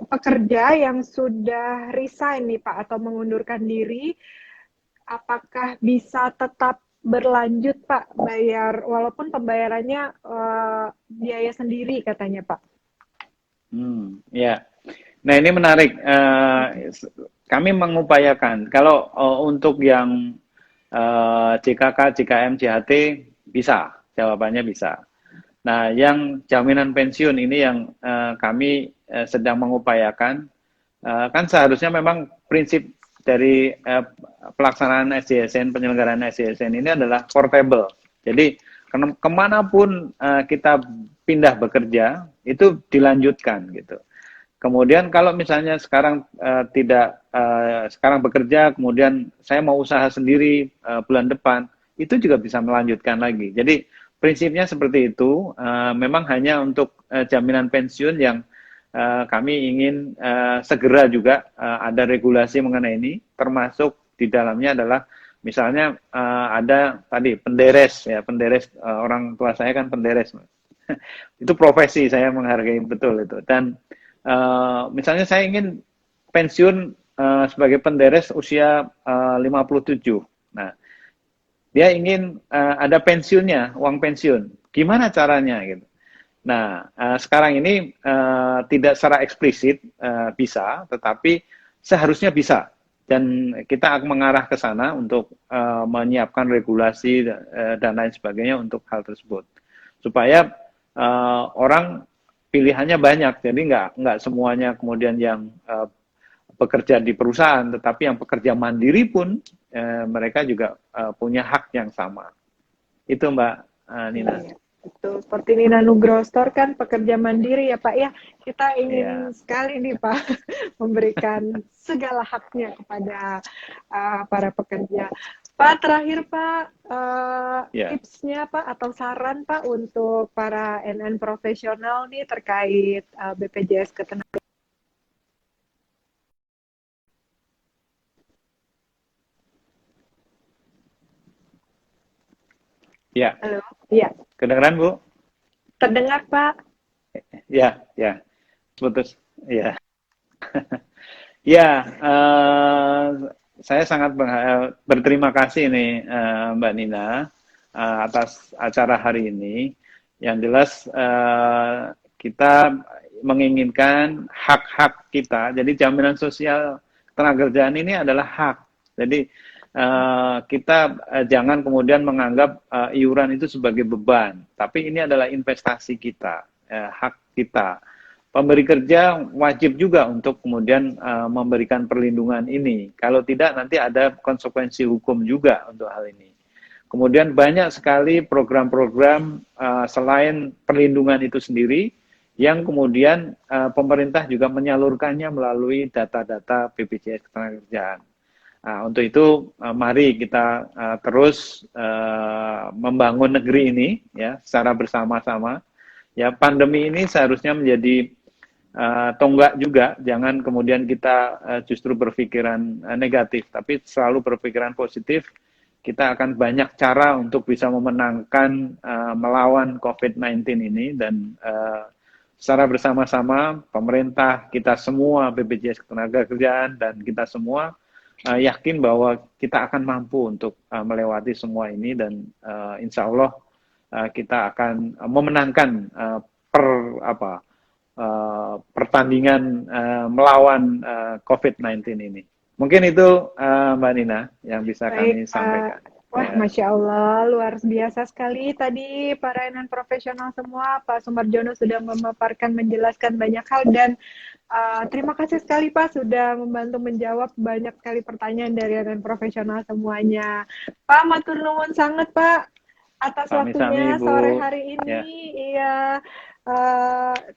pekerja yang sudah resign nih Pak atau mengundurkan diri, apakah bisa tetap berlanjut Pak bayar walaupun pembayarannya biaya sendiri katanya Pak? Ya. Nah, ini menarik. Kami mengupayakan kalau untuk yang JKK, JKM, JHT bisa, jawabannya bisa. Nah, yang jaminan pensiun ini yang kami sedang mengupayakan, kan seharusnya memang prinsip dari pelaksanaan SJSN, penyelenggaraan SJSN ini adalah portable. Jadi kemanapun kita pindah bekerja, itu dilanjutkan gitu. Kemudian kalau misalnya sekarang tidak sekarang bekerja, kemudian saya mau usaha sendiri bulan depan, itu juga bisa melanjutkan lagi. Jadi prinsipnya seperti itu. Memang hanya untuk jaminan pensiun yang kami ingin segera juga ada regulasi mengenai ini, termasuk di dalamnya adalah misalnya ada tadi penderes ya, penderes, orang tua saya kan penderes. Itu profesi, saya menghargai betul itu. Dan misalnya saya ingin pensiun sebagai penderes usia 57. Nah, dia ingin ada pensiunnya, uang pensiun. Gimana caranya gitu. Nah, sekarang ini tidak secara eksplisit bisa, tetapi seharusnya bisa. Dan kita akan mengarah ke sana untuk menyiapkan regulasi dan lain sebagainya untuk hal tersebut. Supaya orang pilihannya banyak, jadi nggak semuanya kemudian yang bekerja di perusahaan, tetapi yang pekerja mandiri pun mereka juga punya hak yang sama. Itu Mbak Nina. Betul, seperti Nina Nugrostor kan pekerja mandiri ya Pak ya. Kita ingin Ya, sekali nih Pak memberikan segala haknya kepada para pekerja. Pak, terakhir Pak, ya, tipsnya Pak atau saran Pak untuk para NN profesional nih terkait BPJS Ketenagakerjaan. ya. Halo, iya, Kedengeran, Bu? terdengar Pak. Ya, ya. Putus. Ya. Ya, saya sangat berterima kasih nih Mbak Nina atas acara hari ini. Yang jelas kita menginginkan hak-hak kita. Jadi jaminan sosial ketenagakerjaan ini adalah hak. Jadi kita jangan kemudian menganggap iuran itu sebagai beban, tapi ini adalah investasi kita, hak kita. Pemberi kerja wajib juga untuk kemudian memberikan perlindungan ini. Kalau tidak, nanti ada konsekuensi hukum juga untuk hal ini. Kemudian banyak sekali program-program selain perlindungan itu sendiri, yang kemudian pemerintah juga menyalurkannya melalui data-data BPJS Ketenagakerjaan. Nah, untuk itu, mari kita terus membangun negeri ini ya secara bersama-sama. Ya, pandemi ini seharusnya menjadi tonggak juga, jangan kemudian kita justru berpikiran negatif, tapi selalu berpikiran positif. Kita akan banyak cara untuk bisa memenangkan melawan COVID-19 ini, dan secara bersama-sama pemerintah, kita semua, BPJS Ketenagakerjaan, dan kita semua yakin bahwa kita akan mampu untuk melewati semua ini, dan insya Allah kita akan memenangkan per apa pertandingan melawan COVID-19 ini. Mungkin itu Mbak Nina yang bisa Baik, kami Pak. sampaikan. Wah, Ya, Masya Allah, luar biasa sekali tadi para NN profesional semua. Pak Sumarjono sudah memaparkan, menjelaskan banyak hal, dan terima kasih sekali Pak sudah membantu menjawab banyak sekali pertanyaan dari NN profesional semuanya. Pak, matur nuwun sangat Pak atas sami-sami waktunya Ibu. sore hari Ya, ini. Iya,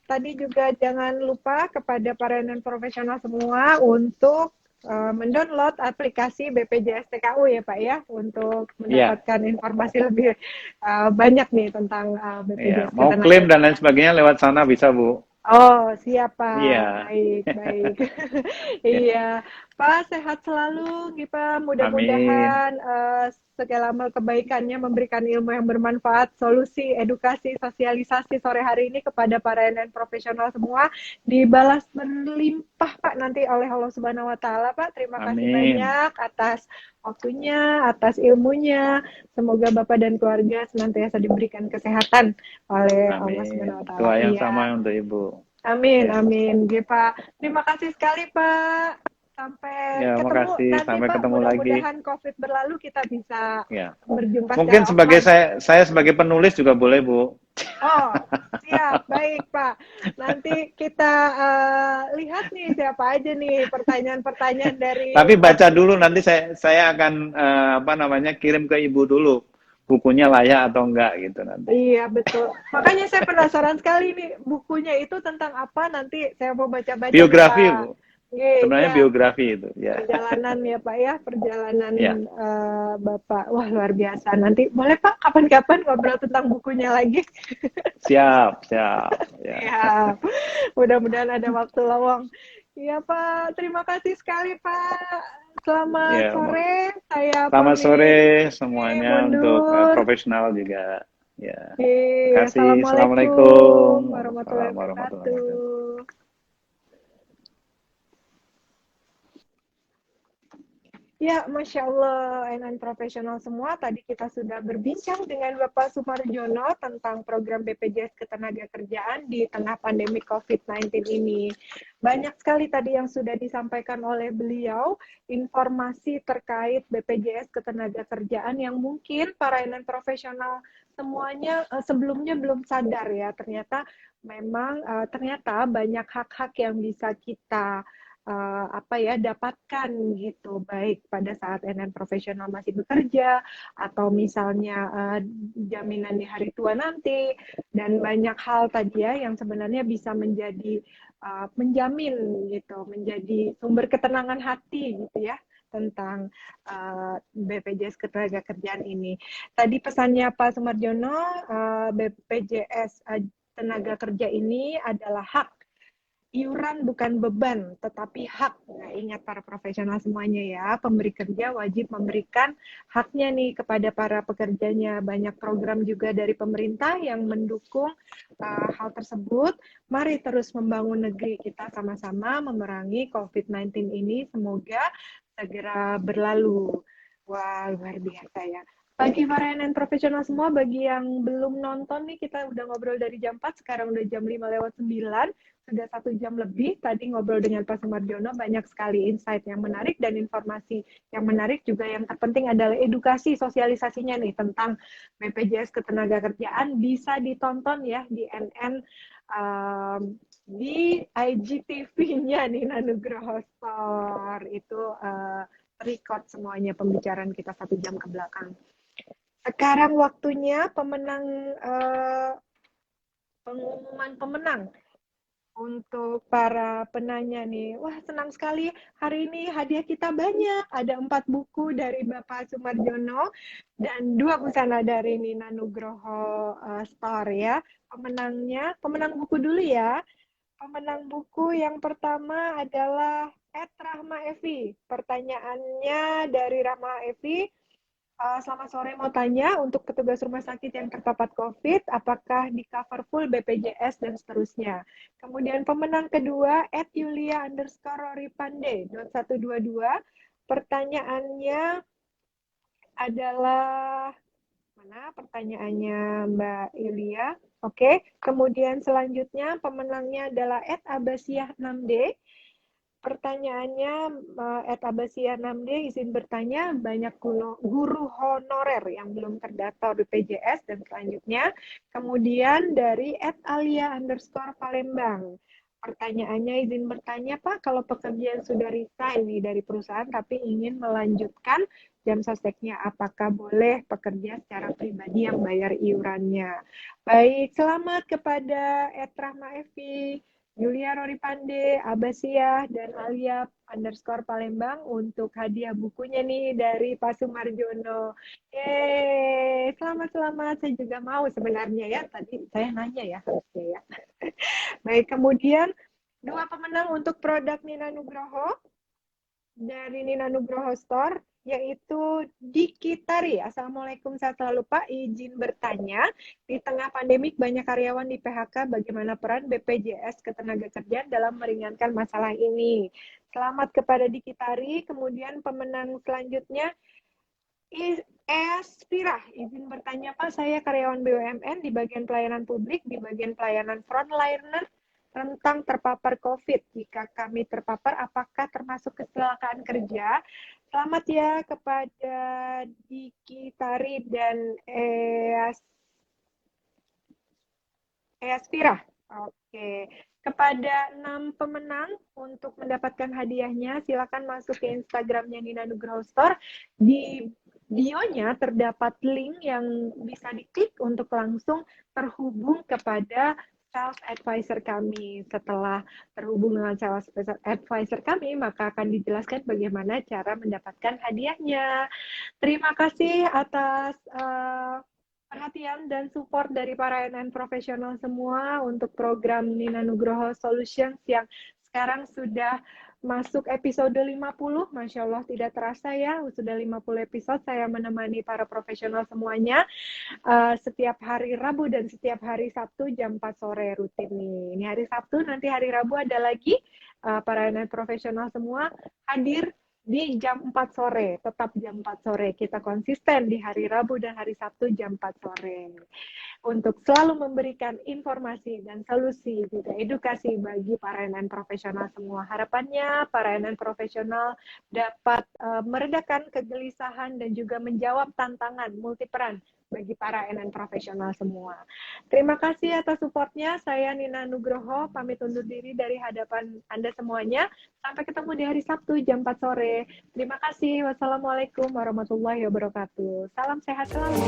tadi juga jangan lupa kepada para NN profesional semua untuk mendownload aplikasi BPJS TKU ya Pak ya, untuk ya, mendapatkan informasi lebih banyak nih tentang ya. BPJS Mau klaim dan lain Ketenagakerjaan. sebagainya lewat sana bisa Bu. Oh, siap Pak. Iya, Baik, baik. ya. Iya, Pak sehat selalu, Gipa. Amin, Mudah-mudahan segala amal kebaikannya memberikan ilmu yang bermanfaat, solusi, edukasi, sosialisasi sore hari ini kepada para NN profesional semua dibalas berlimpah Pak nanti oleh Allah Subhanahu wa taala, Pak. Terima kasih amin, banyak atas waktunya, atas ilmunya. Semoga Bapak dan keluarga senantiasa diberikan kesehatan oleh Allah amin. Subhanahu wa taala. Doa yang sama Iya. untuk Ibu. Amin, Ya, amin. Oke, Pak. Terima kasih sekali, Pak. Sampai ya, ketemu makasih. nanti, Sampai Pak. ketemu lagi. Mudah-mudahan COVID berlalu kita bisa Ya. berjumpa Mungkin secara sebagai offline. saya sebagai penulis juga boleh Bu. Oh, siap. Baik, Pak. Nanti kita lihat nih siapa aja nih pertanyaan-pertanyaan dari Tapi baca podcast. dulu, nanti saya akan apa namanya, kirim ke Ibu dulu bukunya layak atau enggak gitu nanti. Iya, betul. Makanya saya penasaran sekali nih, bukunya itu tentang apa, nanti saya mau baca-baca nih, Biografi Pak. Bu. Sebenarnya Iya, biografi itu ya. perjalanan ya Pak ya, perjalanan Ya, Bapak. Wah, luar biasa. Nanti boleh Pak kapan-kapan ngobrol tentang bukunya lagi. siap, siap ya. Ya, mudah-mudahan ada waktu lowong. Iya Pak, terima kasih sekali Pak. Selamat Ya, sore, saya selamat sore pamit semuanya untuk mundur. profesional juga. Ya. Terima Oke, kasih. Assalamualaikum Assalamualaikum. warahmatullahi Waalaikumsalam warahmatullahi wabarakatuh. wabarakatuh. Ya, Masya Allah, NN profesional semua. Tadi kita sudah berbincang dengan Bapak Sumarjono tentang program BPJS Ketenagakerjaan di tengah pandemi COVID-19 ini. Banyak sekali tadi yang sudah disampaikan oleh beliau, informasi terkait BPJS Ketenagakerjaan yang mungkin para NN profesional semuanya sebelumnya belum sadar ya. Ternyata memang ternyata banyak hak-hak yang bisa kita dapatkan gitu, baik pada saat NN profesional masih bekerja atau misalnya jaminan di hari tua nanti, dan banyak hal tadi ya yang sebenarnya bisa menjadi menjamin gitu, menjadi sumber ketenangan hati gitu ya tentang BPJS Ketenagakerjaan ini. Tadi pesannya Pak Sumarjono, BPJS Tenaga Kerja ini adalah hak. Iuran bukan beban, tetapi hak. Nah, ingat para profesional semuanya ya, pemberi kerja wajib memberikan haknya nih kepada para pekerjanya. Banyak program juga dari pemerintah yang mendukung hal tersebut. Mari terus membangun negeri kita sama-sama memerangi COVID-19 ini. Semoga segera berlalu. Wah, luar biasa ya. Bagi para NN profesional semua, bagi yang belum nonton nih, kita udah ngobrol dari jam 4, sekarang udah jam 5:09. Sudah 1 jam lebih tadi ngobrol dengan Pak Sumarjono, banyak sekali insight yang menarik dan informasi yang menarik juga. Yang terpenting adalah edukasi sosialisasinya nih tentang BPJS Ketenagakerjaan, bisa ditonton ya di NN, di IGTV-nya Nina Nugroho Store itu record semuanya pembicaraan kita 1 jam ke belakang. Sekarang waktunya pengumuman pemenang untuk para penanya nih. Wah, senang sekali hari ini hadiah kita banyak. Ada 4 buku dari Bapak Sumarjono dan 2 busana dari Nina Nugroho Store ya. Pemenang buku dulu ya. Pemenang buku yang pertama adalah Rahma Evi. Pertanyaannya dari Rahma Evi. Selamat sore, mau tanya untuk petugas rumah sakit yang terpapar COVID, apakah di cover full BPJS dan seterusnya. Kemudian pemenang kedua, @Yulia_Roripande, 122. Pertanyaannya adalah, mana pertanyaannya Mbak Yulia? Oke, kemudian selanjutnya pemenangnya adalah @Abasiah6D. Pertanyaannya, Abasia 6D izin bertanya, banyak guru honorer yang belum terdaftar BPJS dan selanjutnya. Kemudian dari @alia_Palembang. Pertanyaannya izin bertanya, Pak, kalau pekerja yang sudah resign dari perusahaan tapi ingin melanjutkan jam sosteknya, apakah boleh pekerja secara pribadi yang bayar iurannya? Baik, selamat kepada Rahma Evi, Yulia Roripande, Abasia, dan Alia_Palembang untuk hadiah bukunya nih dari Pak Sumarjono. Yeay, selamat. Saya juga mau sebenarnya ya. Tadi saya nanya ya harusnya ya. Baik, kemudian 2 pemenang untuk produk Nina Nugroho dari Nina Nugroho Store, yaitu Diki Tari. Assalamualaikum, sehat selalu Pak. Izin bertanya, di tengah pandemik banyak karyawan di PHK, bagaimana peran BPJS Ketenagakerjaan dalam meringankan masalah ini? Selamat kepada Diki Tari. Kemudian pemenang selanjutnya, Espira. Izin bertanya Pak, saya karyawan BUMN di bagian pelayanan publik, di bagian pelayanan frontliner, rentang terpapar COVID. Jika kami terpapar, apakah termasuk kecelakaan kerja? Selamat ya kepada Diki Tari dan Espira. Oke. Kepada 6 pemenang untuk mendapatkan hadiahnya, silakan masuk ke Instagramnya Nina Nugroho Store. Di bio-nya terdapat link yang bisa diklik untuk langsung terhubung kepada sales advisor kami. Setelah terhubung dengan sales advisor kami, maka akan dijelaskan bagaimana cara mendapatkan hadiahnya. Terima kasih atas perhatian dan support dari para NN profesional semua untuk program Nina Nugroho Solutions yang sekarang sudah masuk episode 50. Masya Allah, tidak terasa ya, sudah 50 episode saya menemani para profesional semuanya setiap hari Rabu dan setiap hari Sabtu jam 4 sore rutin nih. Ini hari Sabtu, nanti hari Rabu ada lagi para NN profesional semua hadir di jam 4 sore, tetap jam 4 sore. Kita konsisten di hari Rabu dan hari Sabtu jam 4 sore. Untuk selalu memberikan informasi dan solusi, juga edukasi bagi para NN profesional semua. Harapannya para NN profesional dapat meredakan kegelisahan dan juga menjawab tantangan multiperan bagi para NN profesional semua. Terima kasih atas supportnya. Saya Nina Nugroho, pamit undur diri dari hadapan Anda semuanya. Sampai ketemu di hari Sabtu jam 4 sore. Terima kasih. Wassalamualaikum warahmatullahi wabarakatuh. Salam sehat selalu.